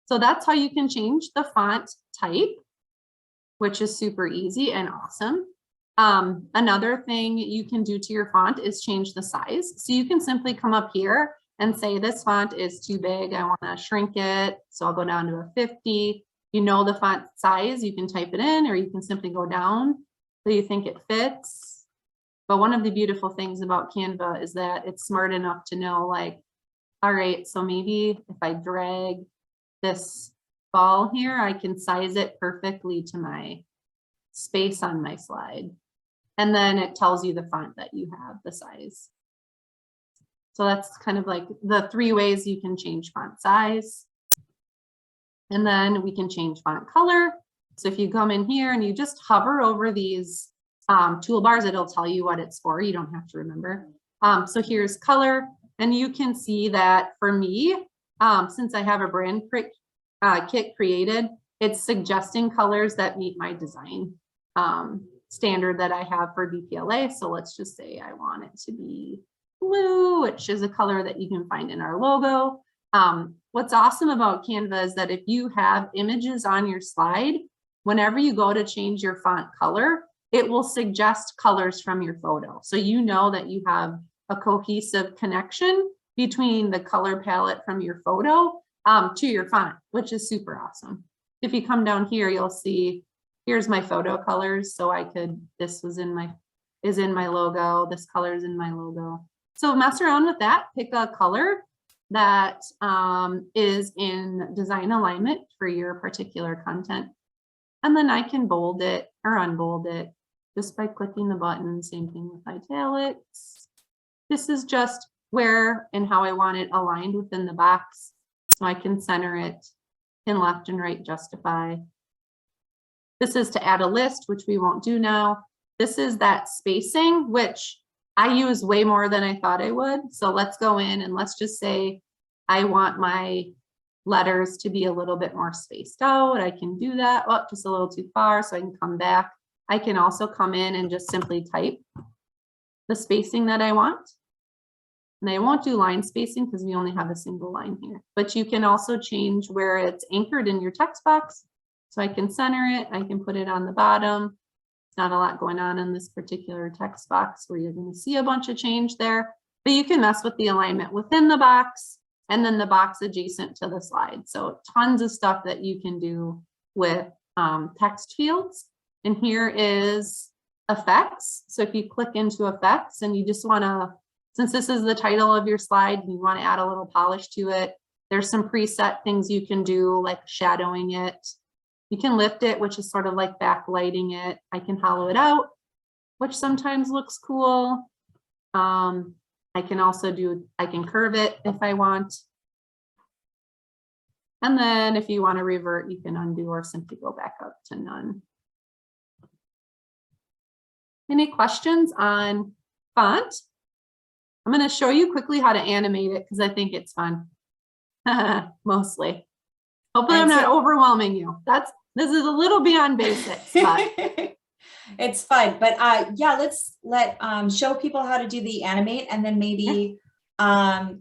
So that's how you can change the font type, which is super easy and awesome. Another thing you can do to your font is change the size. So you can simply come up here and say this font is too big. I want to shrink it. So I'll go down to a 50. You know the font size, you can type it in or you can simply go down so you think it fits. But one of the beautiful things about Canva is that it's smart enough to know like, all right, so maybe if I drag this ball here, I can size it perfectly to my space on my slide. And then it tells you the font that you have, the size. So that's kind of like the 3 ways you can change font size. And then we can change font color. So if you come in here and you just hover over these toolbars, it'll tell you what it's for. You don't have to remember. So here's color. And you can see that for me, since I have a brand kit created, it's suggesting colors that meet my design standard that I have for BPLA. So let's just say I want it to be blue, which is a color that you can find in our logo. What's awesome about Canva is that if you have images on your slide, whenever you go to change your font color, it will suggest colors from your photo. So you know that you have a cohesive connection between the color palette from your photo to your font, which is super awesome. If you come down here, you'll see, here's my photo colors. So I could, this was in my, is in my logo, this color is in my logo. So mess around with that, pick a color that is in design alignment for your particular content. And then I can bold it or unbold it just by clicking the button. Same thing with italics. This is just where and how I want it aligned within the box. So I can center it in left and right justify. This is to add a list, which we won't do now. This is that spacing, which I use way more than I thought I would. So let's go in and let's just say I want my letters to be a little bit more spaced out. I can do that. Oh, just a little too far, so I can come back. I can also come in and just simply type the spacing that I want. And I won't do line spacing because we only have a single line here. But you can also change where it's anchored in your text box. So I can center it. I can put it on the bottom. Not a lot going on in this particular text box where you're going to see a bunch of change there, but you can mess with the alignment within the box and then the box adjacent to the slide. So tons of stuff that you can do with text fields. And here is effects. So if you click into effects and you just want to, since this is the title of your slide, and you want to add a little polish to it, there's some preset things you can do like shadowing it. You can lift it, which is sort of like backlighting it. I can hollow it out, which sometimes looks cool. I can also do, I can curve it if I want. And then if you want to revert, you can undo or simply go back up to none. Any questions on font? I'm going to show you quickly how to animate it because I think it's fun, mostly. Hopefully I'm And not so- overwhelming you. This is a little beyond basics, but it's fun, but yeah, let's show people how to do the animate, and then maybe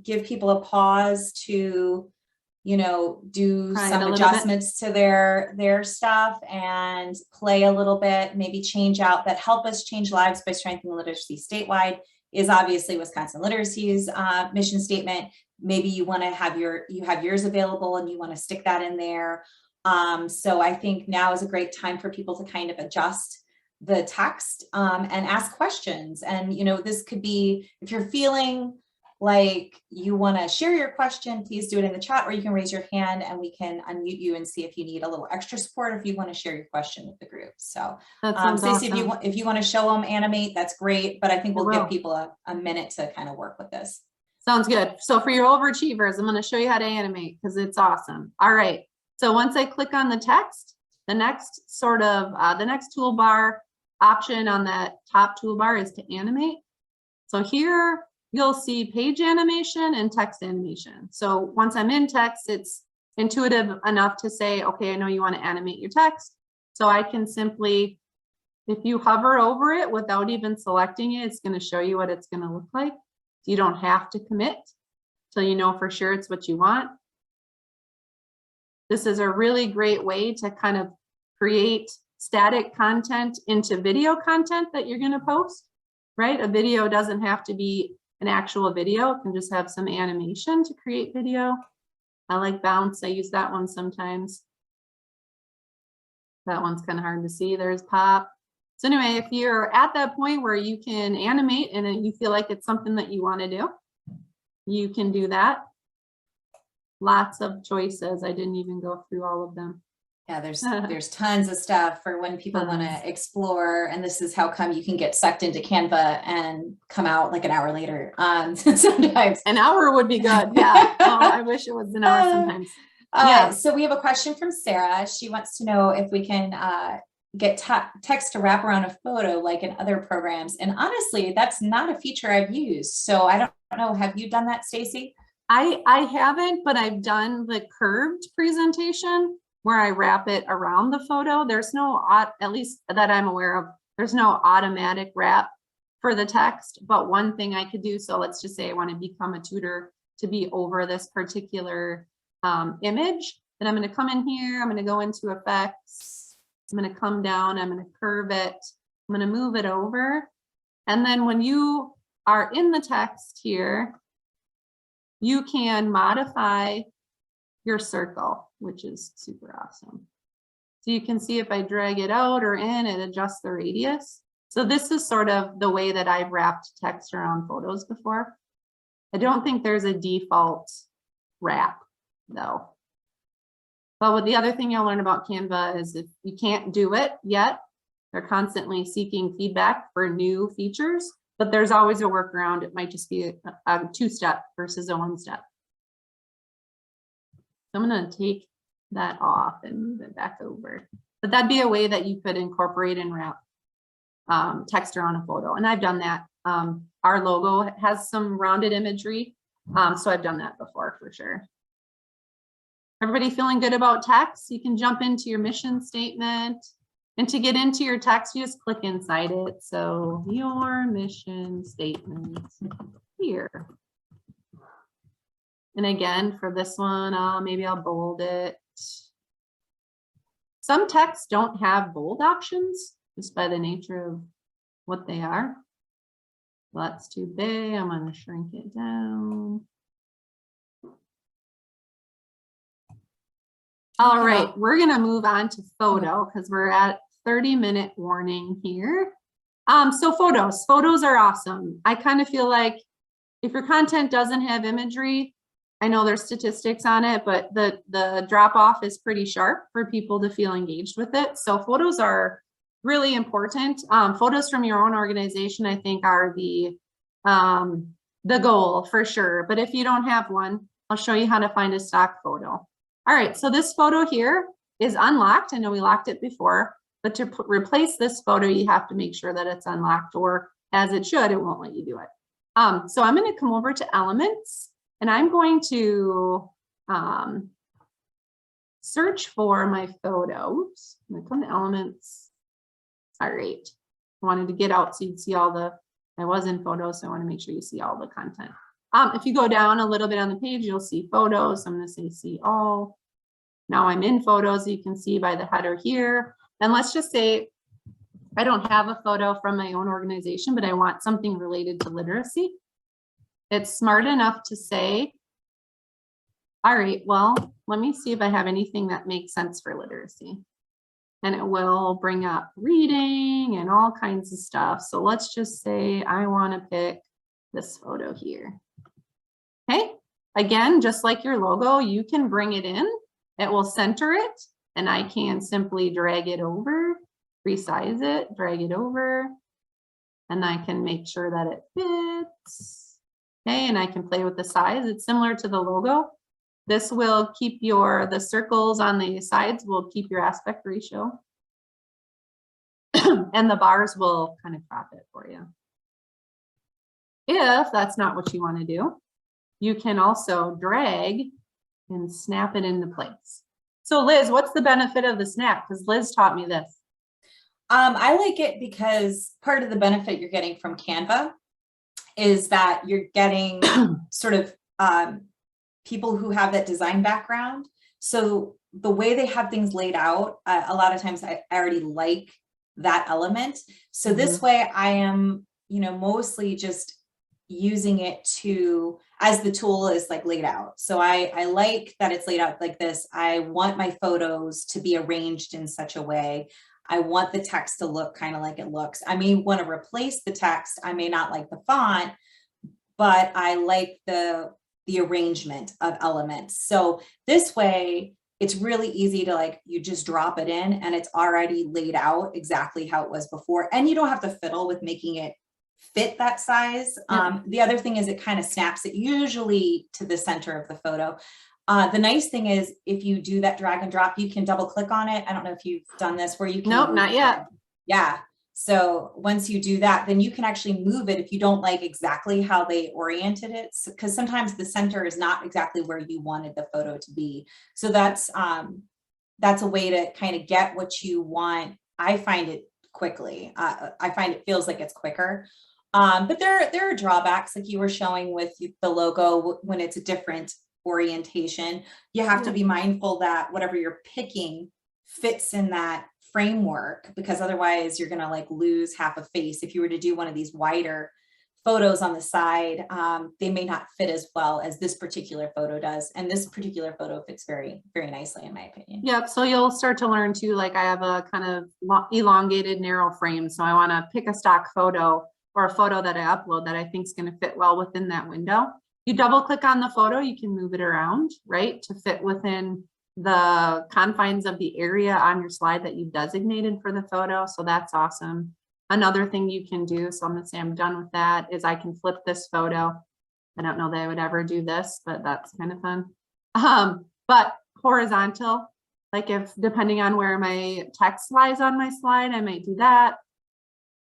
give people a pause to, you know, do Try it some a little bit. adjustments to their stuff and play a little bit, maybe change out that Help Us Change Lives by Strengthening Literacy Statewide is obviously Wisconsin Literacy's mission statement. Maybe you want to have yours available and you want to stick that in there. So I think now is a great time for people to kind of adjust the text and ask questions. And, you know, this could be, if you're feeling like you want to share your question, please do it in the chat, or you can raise your hand and we can unmute you and see if you need a little extra support, if you want to share your question with the group. So Stacey, awesome. if you want to show them animate, that's great, but I think we'll will. give people a minute to kind of work with this. Sounds good. So for your overachievers, I'm going to show you how to animate because it's awesome. All right. So once I click on the text, the next the next toolbar option on that top toolbar is to animate. So here you'll see page animation and text animation. So once I'm in text, it's intuitive enough to say, okay, I know you want to animate your text. So I can simply, if you hover over it without even selecting it, it's going to show you what it's going to look like. You don't have to commit till you know for sure it's what you want. This is a really great way to kind of create static content into video content that you're going to post, right? A video doesn't have to be an actual video. It can just have some animation to create video. I like Bounce. I use that one sometimes. That one's kind of hard to see. There's Pop. So anyway, if you're at that point where you can animate and you feel like it's something that you want to do, you can do that. Lots of choices. I didn't even go through all of them. Yeah, there's tons of stuff for when people want to explore, and this is how come you can get sucked into Canva and come out like an hour later. Sometimes an hour would be good. Yeah. Oh, I wish it was an hour sometimes. Yeah. So we have a question from Sarah. She wants to know if we can get text to wrap around a photo like in other programs. And honestly, that's not a feature I've used. So I don't know. Have you done that, Stacey? I haven't, but I've done the curved presentation where I wrap it around the photo. There's no, at least that I'm aware of, there's no automatic wrap for the text, but one thing I could do, so let's just say I want to become a tutor to be over this particular image, then I'm going to come in here, I'm going to go into effects, I'm going to come down, I'm going to curve it, I'm going to move it over. And then when you are in the text here, you can modify your circle, which is super awesome. So you can see if I drag it out or in, it adjusts the radius. So this is sort of the way that I've wrapped text around photos before. I don't think there's a default wrap though. But what the other thing you'll learn about Canva is if you can't do it yet, they're constantly seeking feedback for new features, but there's always a workaround. It might just be a two-step versus a one-step. So I'm going to take that off and move it back over. But that'd be a way that you could incorporate and wrap text around a photo. And I've done that. Our logo has some rounded imagery. So I've done that before for sure. Everybody feeling good about text? You can jump into your mission statement. And to get into your text, you just click inside it. So your mission statement here. And again, for this one, maybe I'll bold it. Some texts don't have bold options just by the nature of what they are. Well, that's too big. I'm going to shrink it down. All right, we're going to move on to photo because we're at 30-minute warning here. So photos are awesome. I kind of feel like if your content doesn't have imagery, I know there's statistics on it, but the drop off is pretty sharp for people to feel engaged with it. So photos are really important. Photos from your own organization, I think, are the goal for sure. But if you don't have one, I'll show you how to find a stock photo. All right, so this photo here is unlocked. I know we locked it before, but to replace this photo, you have to make sure that it's unlocked, or as it should, it won't let you do it. So I'm going to come over to Elements, and I'm going to search for my photos. I'm gonna come to elements. All right. I wanted to get out so you'd see all the, I was in photos, so I want to make sure you see all the content. If you go down a little bit on the page, you'll see photos. I'm going to say see all. Now I'm in photos. You can see by the header here. And let's just say I don't have a photo from my own organization, but I want something related to literacy. It's smart enough to say, all right, well, let me see if I have anything that makes sense for literacy. And it will bring up reading and all kinds of stuff. So let's just say I want to pick this photo here. Okay, again, just like your logo, you can bring it in, it will center it, and I can simply drag it over, resize it, drag it over, and I can make sure that it fits. Okay, and I can play with the size. It's similar to the logo. This will keep the circles on the sides will keep your aspect ratio. And the bars will kind of crop it for you. If that's not what you want to do, you can also drag and snap it into place. So Liz, what's the benefit of the snap? Because Liz taught me this. I like it because part of the benefit you're getting from Canva is that you're getting sort of people who have that design background. So the way they have things laid out, a lot of times I already like that element. So this way I am, mostly just using it as the tool is like laid out. So I like that it's laid out like this. I want my photos to be arranged in such a way. I want the text to look kind of like it looks. I may want to replace the text. I may not like the font, but I like the arrangement of elements. So this way, it's really easy to you just drop it in and it's already laid out exactly how it was before. And you don't have to fiddle with making it fit that size. The other thing is it kind of snaps it usually to the center of the photo. The nice thing is if you do that drag and drop, you can double click on it. I don't know if you've done this where you can. Nope, not yet. Yeah. So once you do that, then you can actually move it if you don't like exactly how they oriented it. Because sometimes the center is not exactly where you wanted the photo to be. So that's a way to kind of get what you want. I find it quickly. I find it feels like it's quicker. But there are drawbacks like you were showing with the logo when it's a different orientation. You have to be mindful that whatever you're picking fits in that framework, because otherwise you're going to lose half a face. If you were to do one of these wider photos on the side, they may not fit as well as this particular photo does. And this particular photo fits very, very nicely in my opinion. Yep. So you'll start to learn too, I have a kind of elongated narrow frame. So I want to pick a stock photo or a photo that I upload that I think is going to fit well within that window. You double click on the photo, you can move it around, right, to fit within the confines of the area on your slide that you've designated for the photo. So that's awesome. Another thing you can do, so I'm going to say I'm done with that, is I can flip this photo. I don't know that I would ever do this, but that's kind of fun. But horizontal, if depending on where my text lies on my slide, I might do that.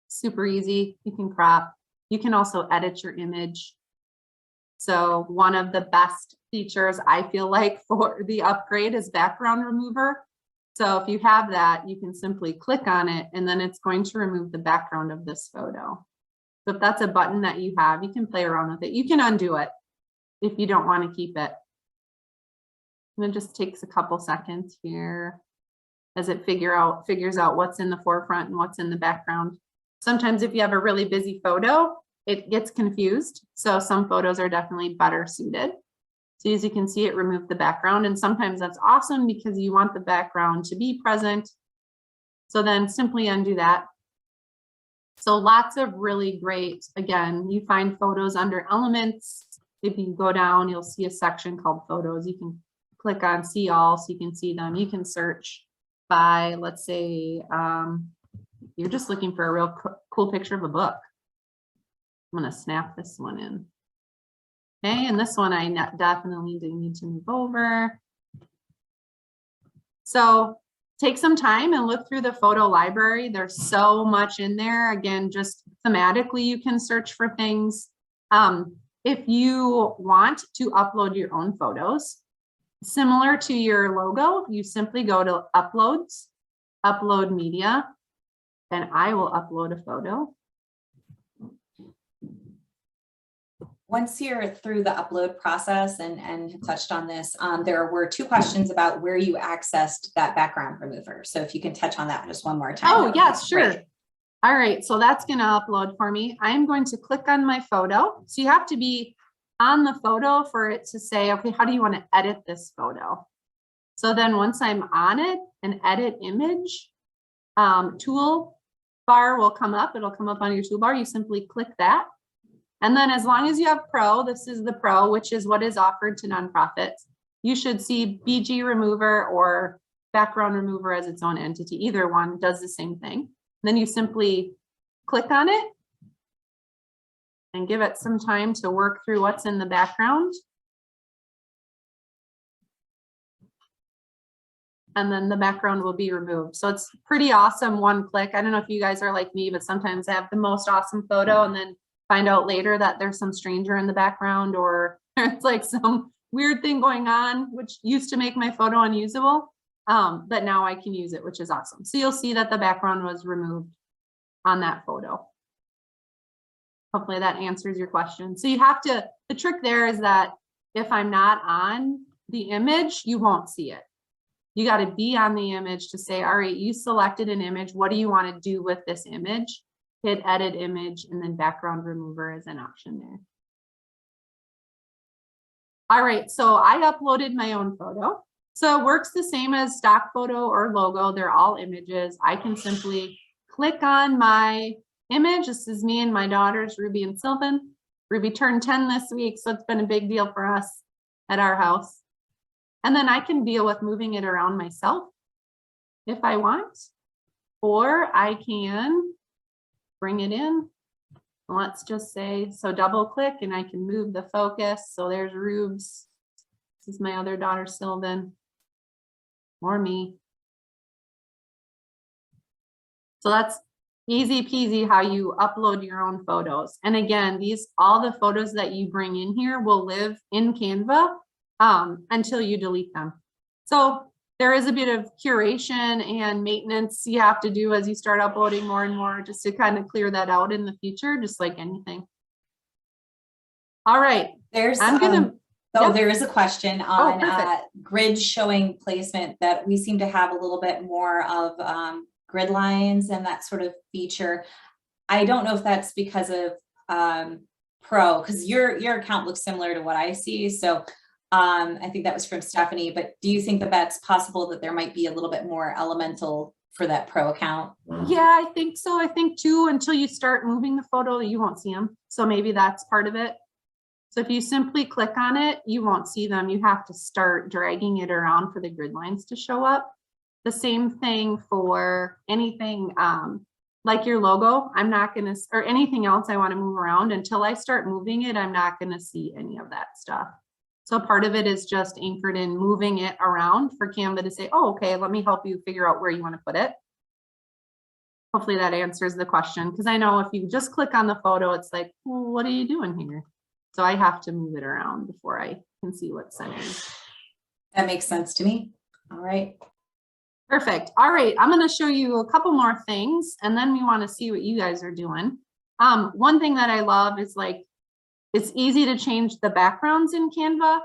Super easy. You can crop. You can also edit your image. So one of the best features I feel like for the upgrade is background remover. So if you have that, you can simply click on it and then it's going to remove the background of this photo. So if that's a button that you have, you can play around with it. You can undo it if you don't want to keep it. And it just takes a couple seconds here as it figures out what's in the forefront and what's in the background. Sometimes if you have a really busy photo, it gets confused. So some photos are definitely better suited. So as you can see, it removed the background, and sometimes that's awesome because you want the background to be present. So then simply undo that. So lots of really great, again, you find photos under elements. If you go down, you'll see a section called photos. You can click on see all so you can see them. You can search by, let's say, you're just looking for a real cool picture of a book. I'm going to snap this one in. Okay, and this one I definitely do need to move over. So take some time and look through the photo library. There's so much in there. Again, just thematically, you can search for things. If you want to upload your own photos, Similar to your logo, you simply go to Uploads, Upload Media, and I will upload a photo. Once you're through the upload process and have touched on this, there were 2 questions about where you accessed that background remover. So if you can touch on that just one more time. Oh, yes, sure. All right, so that's going to upload for me. I'm going to click on my photo. So you have to be on the photo for it to say, okay, how do you want to edit this photo? So then once I'm on it, an edit image tool bar will come up. It'll come up on your toolbar. You simply click that. And then as long as you have Pro, this is the Pro, which is what is offered to nonprofits, you should see BG Remover or Background Remover as its own entity. Either one does the same thing. And then you simply click on it and give it some time to work through what's in the background. And then the background will be removed. So it's pretty awesome, one click. I don't know if you guys are like me, but sometimes I have the most awesome photo and then find out later that there's some stranger in the background or it's like some weird thing going on, which used to make my photo unusable. But now I can use it, which is awesome. So you'll see that the background was removed on that photo. Hopefully that answers your question. So you have to, the trick there is that if I'm not on the image, you won't see it. You got to be on the image to say, all right, you selected an image. What do you want to do with this image? Hit edit image and then background remover is an option there. All right, so I uploaded my own photo. So it works the same as stock photo or logo. They're all images. I can simply click on my image. This is me and my daughters, Ruby and Sylvan. Ruby turned 10 this week, so it's been a big deal for us at our house. And then I can deal with moving it around myself if I want, or I can bring it in. Let's just say, so double click and I can move the focus. So there's Rubes. This is my other daughter, Sylvan, or me. So that's easy peasy how you upload your own photos. And again, all the photos that you bring in here will live in Canva until you delete them. So there is a bit of curation and maintenance you have to do as you start uploading more and more, just to kind of clear that out in the future, just like anything. All right. There is a question on grid showing placement that we seem to have a little bit more of grid lines and that sort of feature. I don't know if that's because of Pro, because your account looks similar to what I see. So I think that was from Stephanie, but do you think that that's possible that there might be a little bit more elemental for that Pro account? Yeah, I think so. I think too, until you start moving the photo, you won't see them. So maybe that's part of it. So if you simply click on it, you won't see them. You have to start dragging it around for the grid lines to show up. The same thing for anything like your logo. I'm not going to, or anything else I want to move around until I start moving it. I'm not going to see any of that stuff. So part of it is just anchored in moving it around for Canva to say, oh, okay, let me help you figure out where you want to put it. Hopefully that answers the question, because I know if you just click on the photo, it's like, well, what are you doing here? So I have to move it around before I can see what's centered. That makes sense to me. All right. Perfect. All right, I'm going to show you a couple more things, and then we want to see what you guys are doing. One thing that I love is like, it's easy to change the backgrounds in Canva.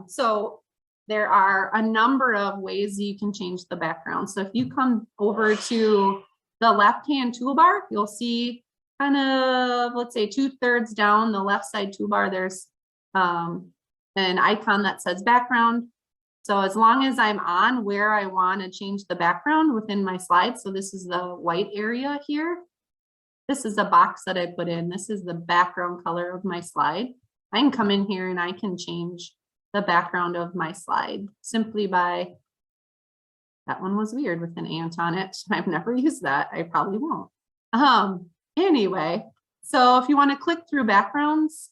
So there are a number of ways you can change the background. So if you come over to the left-hand toolbar, you'll see kind of, let's say 2/3 down the left side toolbar, there's an icon that says background. So as long as I'm on where I want to change the background within my slide, so this is the white area here. This is a box that I put in. This is the background color of my slide. I can come in here and I can change the background of my slide simply by, that one was weird with an ant on it. I've never used that. I probably won't. Anyway, so if you want to click through backgrounds,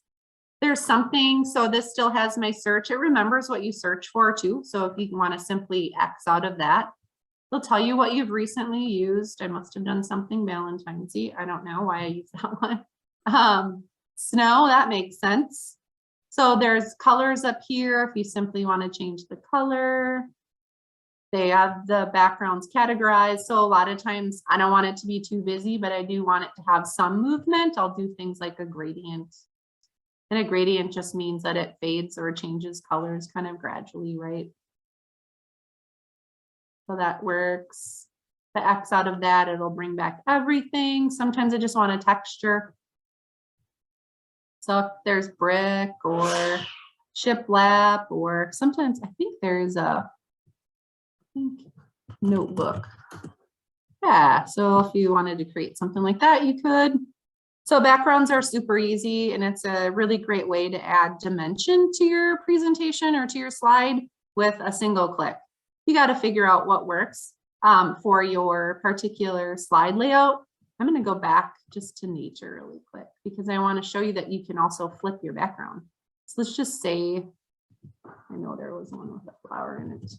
there's something, so this still has my search. It remembers what you search for too. So if you want to simply X out of that, it'll tell you what you've recently used. I must have done something Valentine's-y. I don't know why I used that one. Snow, that makes sense. So there's colors up here if you simply want to change the color. They have the backgrounds categorized. So a lot of times I don't want it to be too busy, but I do want it to have some movement. I'll do things like a gradient. And a gradient just means that it fades or changes colors kind of gradually, right? So that works. The X out of that, it'll bring back everything. Sometimes I just want a texture. So if there's brick or shiplap, or sometimes I think there's a notebook. Yeah, so if you wanted to create something like that, you could. So backgrounds are super easy, and it's a really great way to add dimension to your presentation or to your slide with a single click. You got to figure out what works for your particular slide layout. I'm going to go back just to nature really quick because I want to show you that you can also flip your background. So let's just say, I know there was one with a flower in it.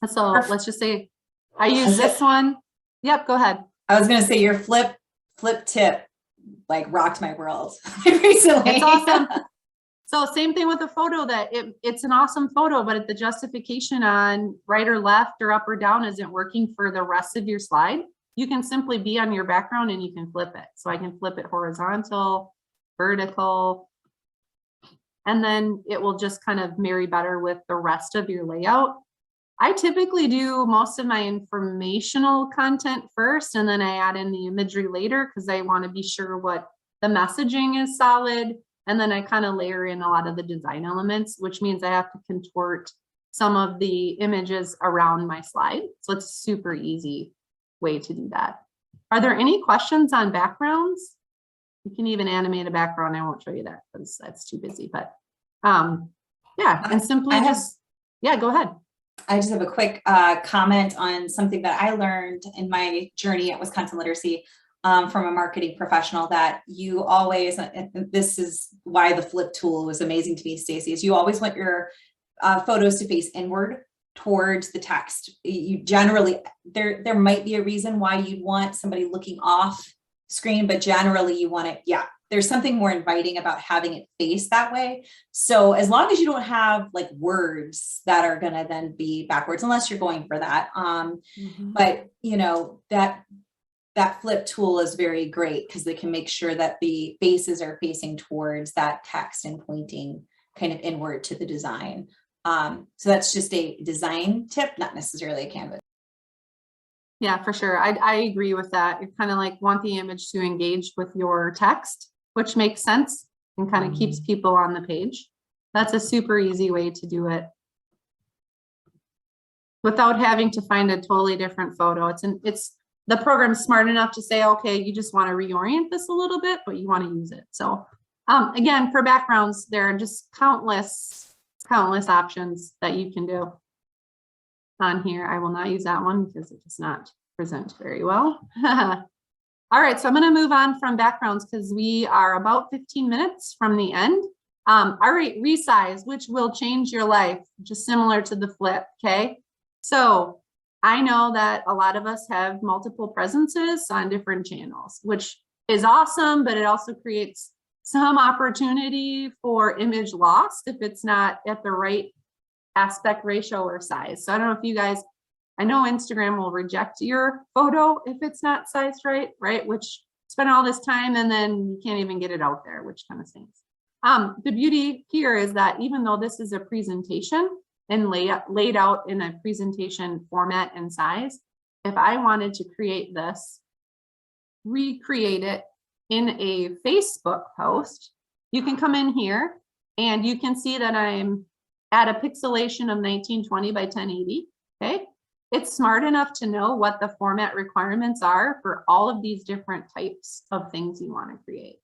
So let's just say I use this one. Yep, go ahead. I was going to say your flip tip like rocked my world recently. It's awesome. So same thing with the photo, that it's an awesome photo, but if the justification on right or left or up or down isn't working for the rest of your slide, you can simply be on your background and you can flip it. So I can flip it horizontal, vertical, and then it will just kind of marry better with the rest of your layout. I typically do most of my informational content first, and then I add in the imagery later because I want to be sure what the messaging is solid. And then I kind of layer in a lot of the design elements, which means I have to contort some of the images around my slide. So it's a super easy way to do that. Are there any questions on backgrounds? You can even animate a background. I won't show you that because that's too busy, but yeah, and simply yeah, go ahead. I just have a quick comment on something that I learned in my journey at Wisconsin Literacy from a marketing professional, that you always, and this is why the flip tool was amazing to me, Stacy, is you always want your photos to face inward towards the text. You generally, there might be a reason why you'd want somebody looking off screen, but generally you want it, yeah, there's something more inviting about having it face that way. So as long as you don't have like words that are going to then be backwards, unless you're going for that. But you know, that flip tool is very great because they can make sure that the faces are facing towards that text and pointing kind of inward to the design. So that's just a design tip, not necessarily a Canva. Yeah, for sure. I agree with that. You kind of like want the image to engage with your text, which makes sense and kind of keeps people on the page. That's a super easy way to do it without having to find a totally different photo. The program's smart enough to say, okay, you just want to reorient this a little bit, but you want to use it. So again, for backgrounds, there are just countless options that you can do on here. I will not use that one because it does not present very well. All right, so I'm going to move on from backgrounds because we are about 15 minutes from the end. All right, resize, which will change your life, just similar to the flip, okay? So I know that a lot of us have multiple presences on different channels, which is awesome, but it also creates some opportunity for image loss if it's not at the right aspect ratio or size. So I don't know if you guys, I know Instagram will reject your photo if it's not sized right, which spend all this time and then you can't even get it out there, which kind of stinks. The beauty here is that even though this is a presentation and laid out in a presentation format and size, if I wanted to create this, recreate it in a Facebook post, you can come in here and you can see that I'm at a pixelation of 1920 by 1080, okay? It's smart enough to know what the format requirements are for all of these different types of things you want to create.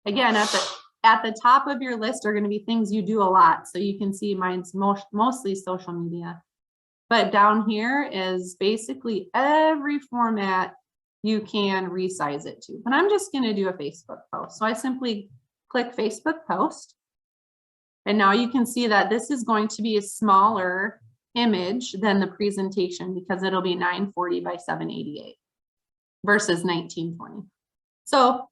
Again, at the top of your list are going to be things you do a lot. So you can see mine's mostly social media. But down here is basically every format you can resize it to. But I'm just going to do a Facebook post. So I simply click Facebook post. And now you can see that this is going to be a smaller image than the presentation because it'll be 940 by 788 versus 1920. So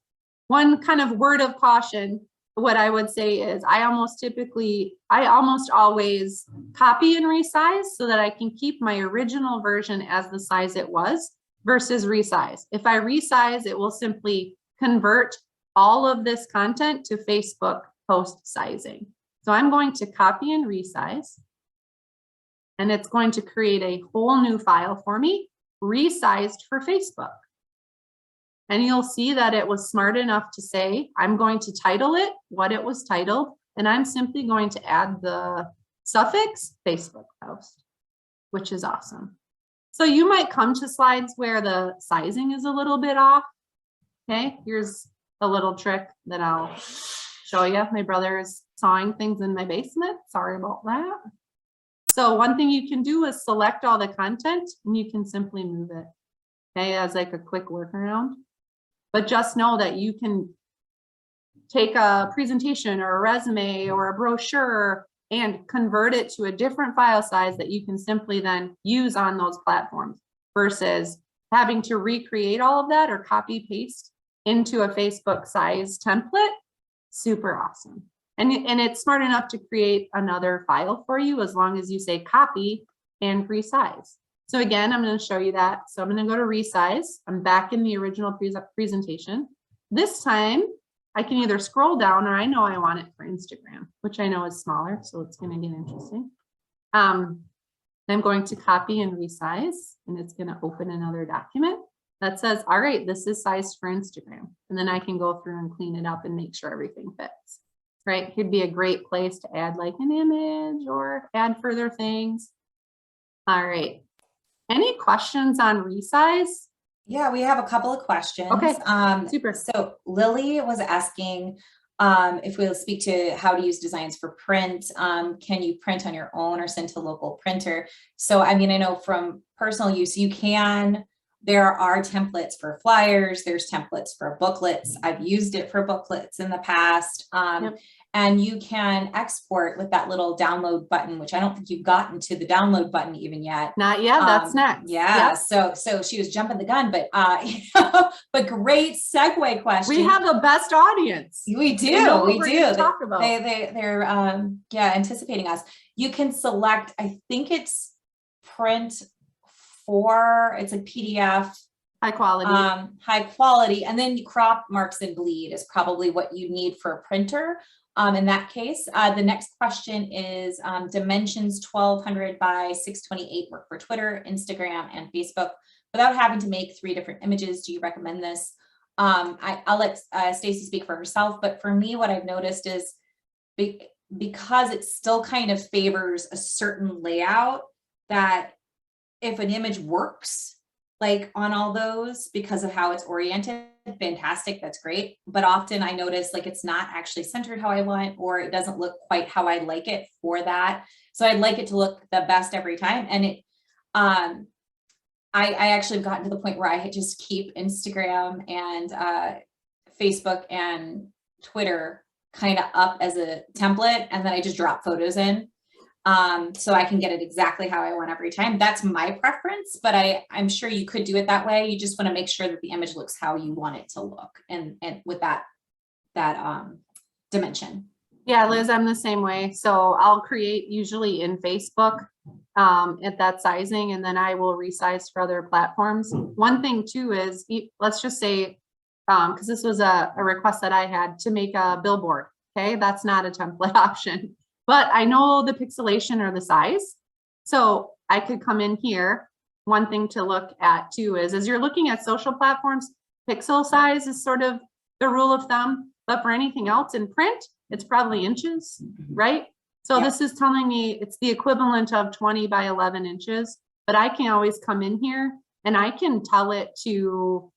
one kind of word of caution, what I would say is I almost always copy and resize so that I can keep my original version as the size it was versus resize. If I resize, it will simply convert all of this content to Facebook post sizing. So I'm going to copy and resize, and it's going to create a whole new file for me, resized for Facebook. And you'll see that it was smart enough to say, I'm going to title it what it was titled, and I'm simply going to add the suffix Facebook post, which is awesome. So you might come to slides where the sizing is a little bit off. Okay, here's a little trick that I'll show you. My brother is sawing things in my basement. Sorry about that. So one thing you can do is select all the content and you can simply move it, okay, as like a quick workaround. But just know that you can take a presentation or a resume or a brochure and convert it to a different file size that you can simply then use on those platforms versus having to recreate all of that or copy paste into a Facebook size template. Super awesome. And it's smart enough to create another file for you as long as you say copy and resize. So again, I'm going to show you that. So I'm going to go to resize. I'm back in the original presentation. This time I can either scroll down, or I know I want it for Instagram, which I know is smaller. So it's going to get interesting. I'm going to copy and resize, and it's going to open another document that says, all right, this is sized for Instagram. And then I can go through and clean it up and make sure everything fits. Right? Could be a great place to add like an image or add further things. All right. Any questions on resize? Yeah, we have a couple of questions. Okay, super. So Lily was asking if we'll speak to how to use designs for print. Can you print on your own or send to a local printer? So, I mean, I know from personal use, you can. There are templates for flyers. There's templates for booklets. I've used it for booklets in the past. Yep. And you can export with that little download button, which I don't think you've gotten to the download button even yet. Not yet. That's next. Yeah. Yep. So she was jumping the gun, but but great segue question. We have the best audience. We do. We do. Talk about. They're anticipating us. You can select. I think it's print. It's a PDF, high quality, and then you crop, marks, and bleed is probably what you need for a printer. In that case, the next question is dimensions 1200 by 628 work for Twitter, Instagram, and Facebook without having to make 3 different images. Do you recommend this? I'll let Stacy speak for herself, but for me, what I've noticed is because it still kind of favors a certain layout, that if an image works like on all those because of how it's oriented, fantastic, that's great. But often I notice like it's not actually centered how I want, or it doesn't look quite how I like it for that. So I'd like it to look the best every time. And it, I actually have gotten to the point where I just keep Instagram and Facebook and Twitter kind of up as a template, and then I just drop photos in. So I can get it exactly how I want every time. That's my preference, but I'm sure you could do it that way. You just want to make sure that the image looks how you want it to look, and with that dimension. Yeah, Liz, I'm the same way. So I'll create usually in Facebook at that sizing, and then I will resize for other platforms. One thing too is, let's just say, because this was a request that I had to make a billboard. Okay, that's not a template option. But I know the pixelation or the size. So I could come in here. One thing to look at too is, as you're looking at social platforms, pixel size is sort of the rule of thumb. But for anything else in print, it's probably inches, right? So This is telling me it's the equivalent of 20 by 11 inches. But I can always come in here and I can tell it to,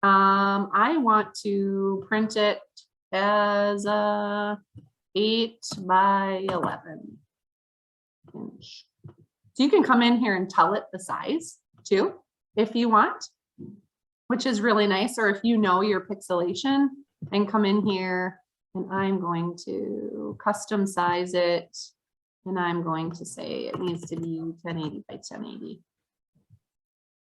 I want to print it as a 8 by 11 inch. So you can come in here and tell it the size too, if you want, which is really nice. Or if you know your pixelation, and come in here and I'm going to custom size it. And I'm going to say it needs to be 1080 by 1080.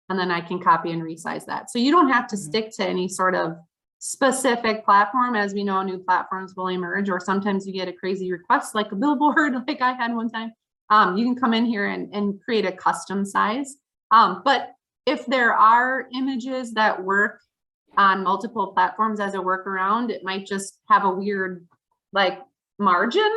And then I can copy and resize that. So you don't have to stick to any sort of specific platform. As we know, new platforms will emerge, or sometimes you get a crazy request like a billboard, like I had one time. You can come in here and create a custom size. But if there are images that work on multiple platforms as a workaround, it might just have a weird like margin.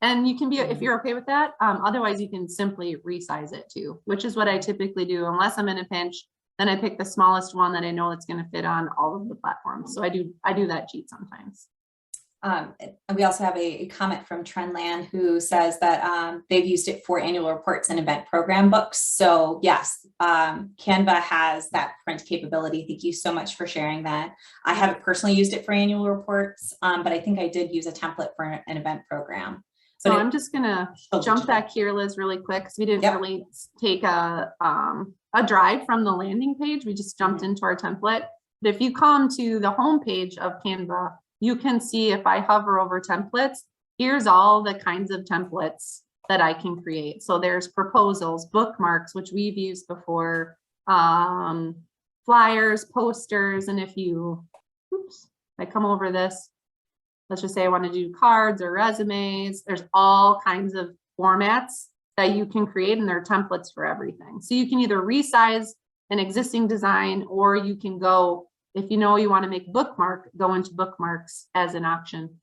And you can be, if you're okay with that, otherwise you can simply resize it too, which is what I typically do. Unless I'm in a pinch, then I pick the smallest one that I know it's going to fit on all of the platforms. So I do that cheat sometimes. And we also have a comment from Trendland who says that they've used it for annual reports and event program books. So yes, Canva has that print capability. Thank you so much for sharing that. I haven't personally used it for annual reports, but I think I did use a template for an event program. So I'm just gonna jump back here, Liz, really quick, because we didn't really take a drive from the landing page. We just jumped into our template. But if you come to the home page of Canva, you can see if I hover over templates, here's all the kinds of templates that I can create. So there's proposals, bookmarks, which we've used before, flyers, posters, and if you, I come over this, let's just say I want to do cards or resumes. There's all kinds of formats that you can create, and there are templates for everything. So you can either resize an existing design, or you can go, if you know you want to make bookmark, go into bookmarks as an option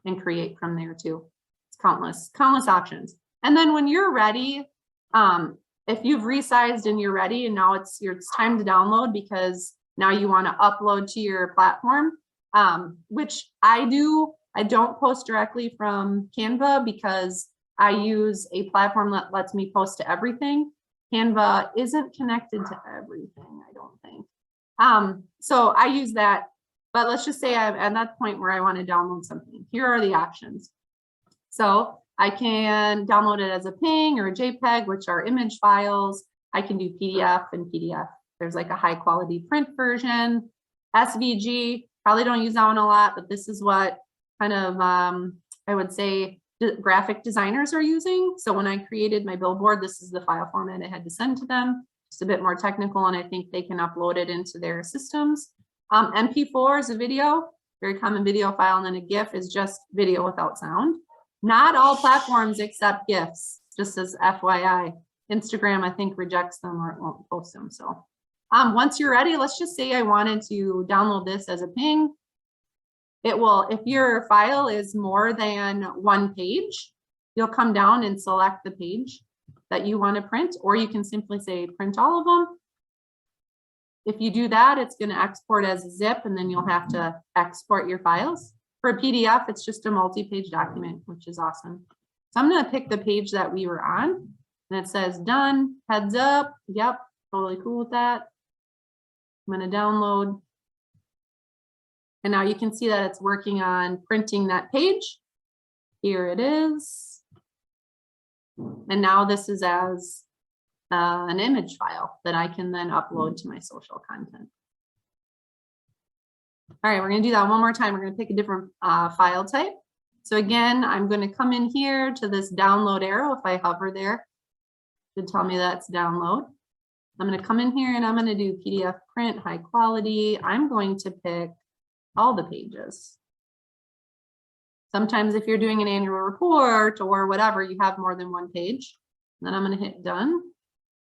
and create from there too. It's countless options. And then when you're ready, if you've resized and you're ready, and now it's time to download, because now you want to upload to your platform. Which I do. I don't post directly from Canva because I use a platform that lets me post to everything. Canva isn't connected to everything, I don't think. So I use that, but let's just say I'm at that point where I want to download something. Here are the options. So I can download it as a PNG or a JPEG, which are image files. I can do PDF and PDF. There's like a high quality print version, SVG. Probably don't use that one a lot, but this is what kind of, I would say, graphic designers are using. So when I created my billboard, this is the file format I had to send to them. Just a bit more technical, and I think they can upload it into their systems. MP4 is a video, very common video file, and then a GIF is just video without sound. Not all platforms accept GIFs, just as FYI. Instagram, I think, rejects them or it won't post them. So once you're ready, let's just say I wanted to download this as a PNG. It will, if your file is more than one page, you'll come down and select the page that you want to print, or you can simply say print all of them. If you do that, it's going to export as a zip, and then you'll have to export your files. For a PDF, it's just a multi-page document, which is awesome. So I'm going to pick the page that we were on, and it says done, heads up. Yep, totally cool with that. I'm going to download. And now you can see that it's working on printing that page. Here it is. And now this is as an image file that I can then upload to my social content. All right, we're going to do that one more time. We're going to pick a different file type. So again, I'm going to come in here to this download arrow. If I hover there, it should tell me that's download. I'm going to come in here and I'm going to do PDF print, high quality. I'm going to pick all the pages. Sometimes if you're doing an annual report or whatever, you have more than one page. Then I'm going to hit done.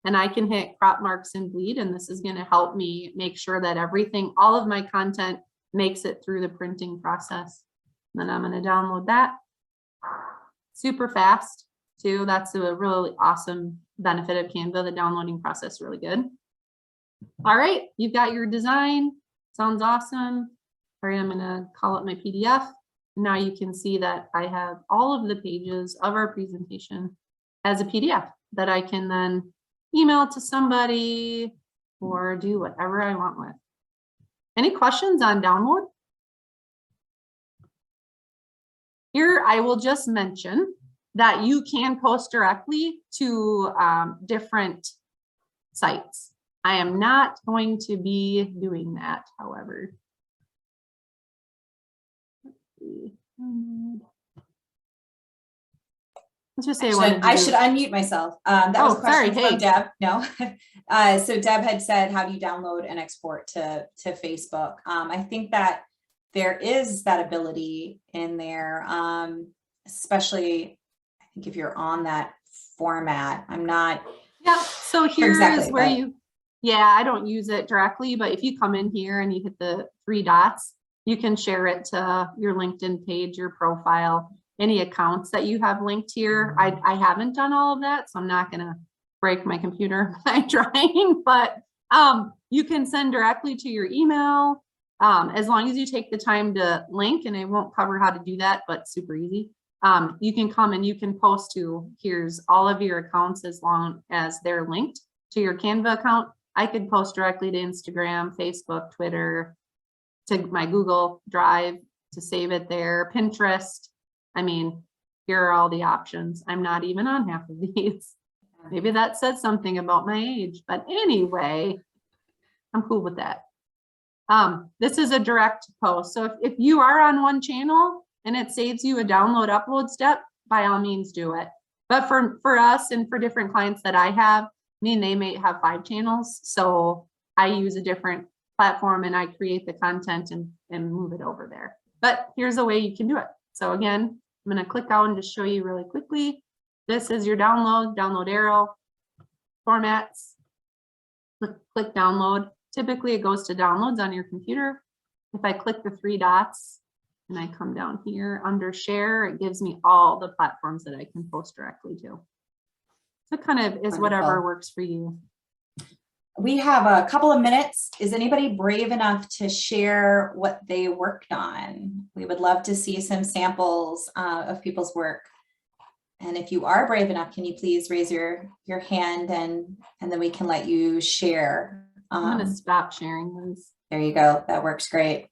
And I can hit crop marks and bleed, and this is going to help me make sure that everything, all of my content makes it through the printing process. And then I'm going to download that. Super fast too. That's a really awesome benefit of Canva. The downloading process really good. All right, you've got your design. Sounds awesome. All right, I'm going to call it my PDF. Now you can see that I have all of the pages of our presentation as a PDF that I can then email to somebody or do whatever I want with. Any questions on download? Here, I will just mention that you can post directly to different sites. I am not going to be doing that, however. Let's see. Let's just say I should unmute myself. That was a question sorry. from Deb. No. So Deb had said, how do you download and export to Facebook? I think that there is that ability in there, especially I think if you're on that format. I'm not. Yeah. So here exactly, is where I don't use it directly, but if you come in here and you hit the 3 dots, you can share it to your LinkedIn page, your profile, any accounts that you have linked here. I haven't done all of that, so I'm not going to break my computer by trying, but you can send directly to your email as long as you take the time to link, and I won't cover how to do that, but super easy. You can come and you can post to, here's all of your accounts as long as they're linked to your Canva account. I could post directly to Instagram, Facebook, Twitter, to my Google Drive to save it there, Pinterest. I mean, here are all the options. I'm not even on half of these. Maybe that says something about my age, but anyway, I'm cool with that. This is a direct post. So if you are on one channel and it saves you a download upload step, by all means do it. But for us and for different clients that I have, I mean, they may have 5 channels. So I use a different platform and I create the content and move it over there. But here's a way you can do it. So again, I'm going to click out and just show you really quickly. This is your download arrow, formats, click download. Typically it goes to downloads on your computer. If I click the 3 dots and I come down here under share, it gives me all the platforms that I can post directly to. So it kind of is whatever works for you. We have a couple of minutes. Is anybody brave enough to share what they worked on? We would love to see some samples of people's work. And if you are brave enough, can you please raise your hand and then we can let you share. I'm going to stop sharing these. There you go. That works great.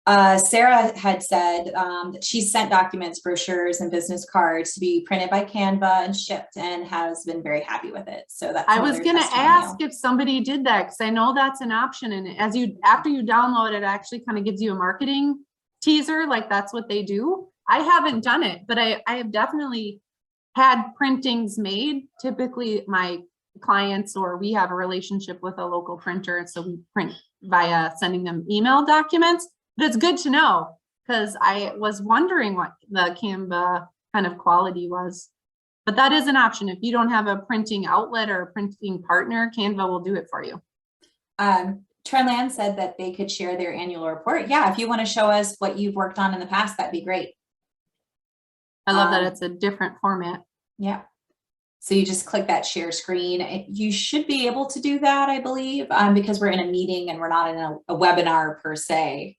Sarah had said that she sent documents, brochures, and business cards to be printed by Canva and shipped, and has been very happy with it. So that's. I was going to ask if somebody did that, because I know that's an option. And after you download it, it actually kind of gives you a marketing teaser, like that's what they do. I haven't done it, but I have definitely had printings made. Typically, my clients, or we have a relationship with a local printer, so we print via sending them email documents. But it's good to know, because I was wondering what the Canva kind of quality was. But that is an option. If you don't have a printing outlet or a printing partner, Canva will do it for you. Trendland said that they could share their annual report. Yeah, if you want to show us what you've worked on in the past, that'd be great. I love that it's a different format. Yeah. So you just click that share screen. You should be able to do that, I believe, because we're in a meeting and we're not in a webinar per se.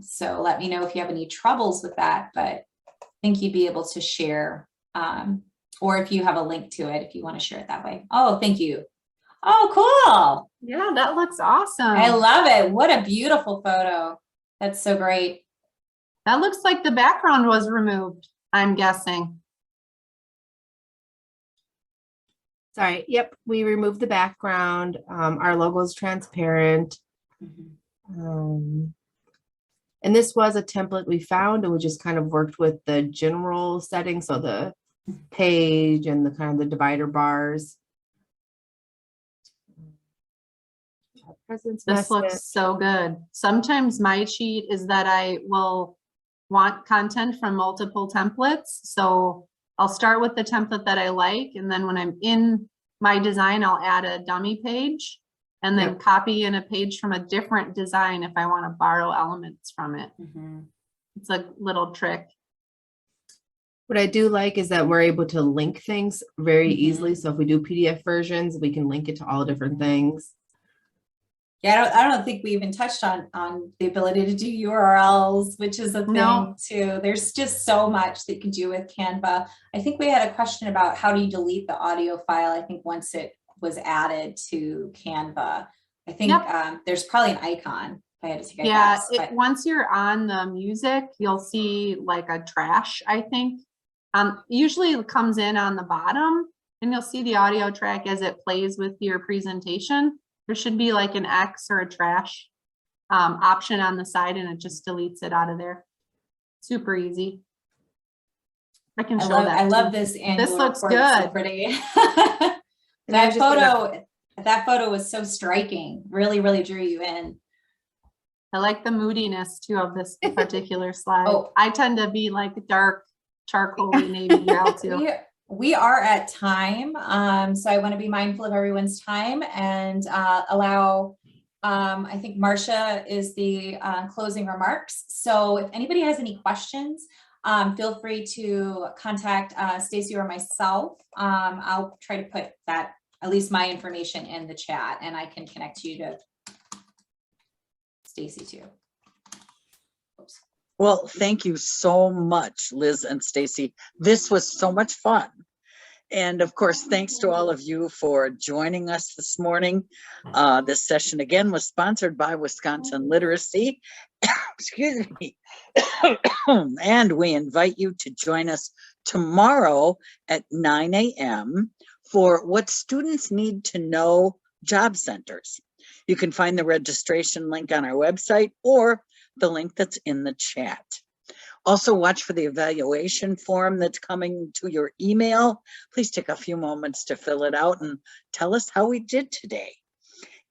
So let me know if you have any troubles with that, but I think you'd be able to share, or if you have a link to it, if you want to share it that way. Oh, thank you. Oh, cool. Yeah, that looks awesome. I love it. What a beautiful photo. That's so great. That looks like the background was removed, I'm guessing. Sorry. Yep. We removed the background. Our logo is transparent. And this was a template we found, and we just kind of worked with the general settings. So the page and the kind of the divider bars. This looks so good. Sometimes my cheat is that I will want content from multiple templates. So I'll start with the template that I like, and then when I'm in my design, I'll add a dummy page and then copy in a page from a different design if I want to borrow elements from it. It's a little trick. What I do like is that we're able to link things very easily. So if we do PDF versions, we can link it to all different things. Yeah, I don't think we even touched on the ability to do URLs, which is a thing too. There's just so much that you can do with Canva. I think we had a question about how do you delete the audio file, I think once it was added to Canva. I think there's probably an icon. If I had to take a guess, once you're on the music, you'll see like a trash, I think. Usually it comes in on the bottom, and you'll see the audio track as it plays with your presentation. There should be like an X or a trash option on the side, and it just deletes it out of there. Super easy. I can I show love, that. I love too. this annual looks report. It's so good. pretty. And I That was just gonna- photo was so striking. Really, really drew you in. I like the moodiness too of this particular slide. Oh. I tend to be like dark charcoal navy gal too. We are at time, so I want to be mindful of everyone's time and allow, I think Marcia is the closing remarks. So if anybody has any questions, feel free to contact Stacy or myself. I'll try to put that, at least my information, in the chat, and I can connect you to Stacy too. Oops. Well, thank you so much, Liz and Stacy. This was so much fun. And of course, thanks to all of you for joining us this morning. This session again was sponsored by Wisconsin Literacy. Excuse me. And we invite you to join us tomorrow at 9 a.m. for What Students Need to Know Job Centers. You can find the registration link on our website or the link that's in the chat. Also, watch for the evaluation form that's coming to your email. Please take a few moments to fill it out and tell us how we did today.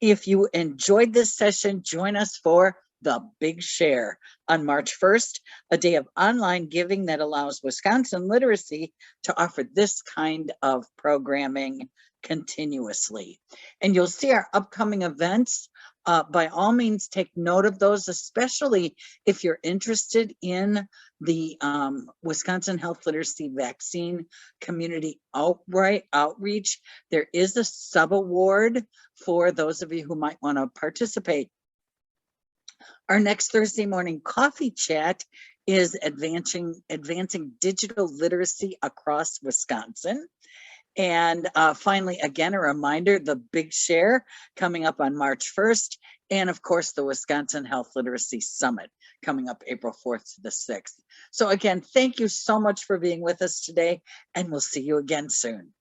If you enjoyed this session, join us for the Big Share on March 1st, a day of online giving that allows Wisconsin Literacy to offer this kind of programming continuously. And you'll see our upcoming events. By all means, take note of those, especially if you're interested in the Wisconsin Health Literacy Vaccine Community Outreach. There is a sub-award for those of you who might want to participate. Our next Thursday morning coffee chat is advancing digital literacy across Wisconsin. And finally, again, a reminder, the Big Share coming up on March 1st. And of course, the Wisconsin Health Literacy Summit coming up April 4th to the 6th. So again, thank you so much for being with us today, and we'll see you again soon.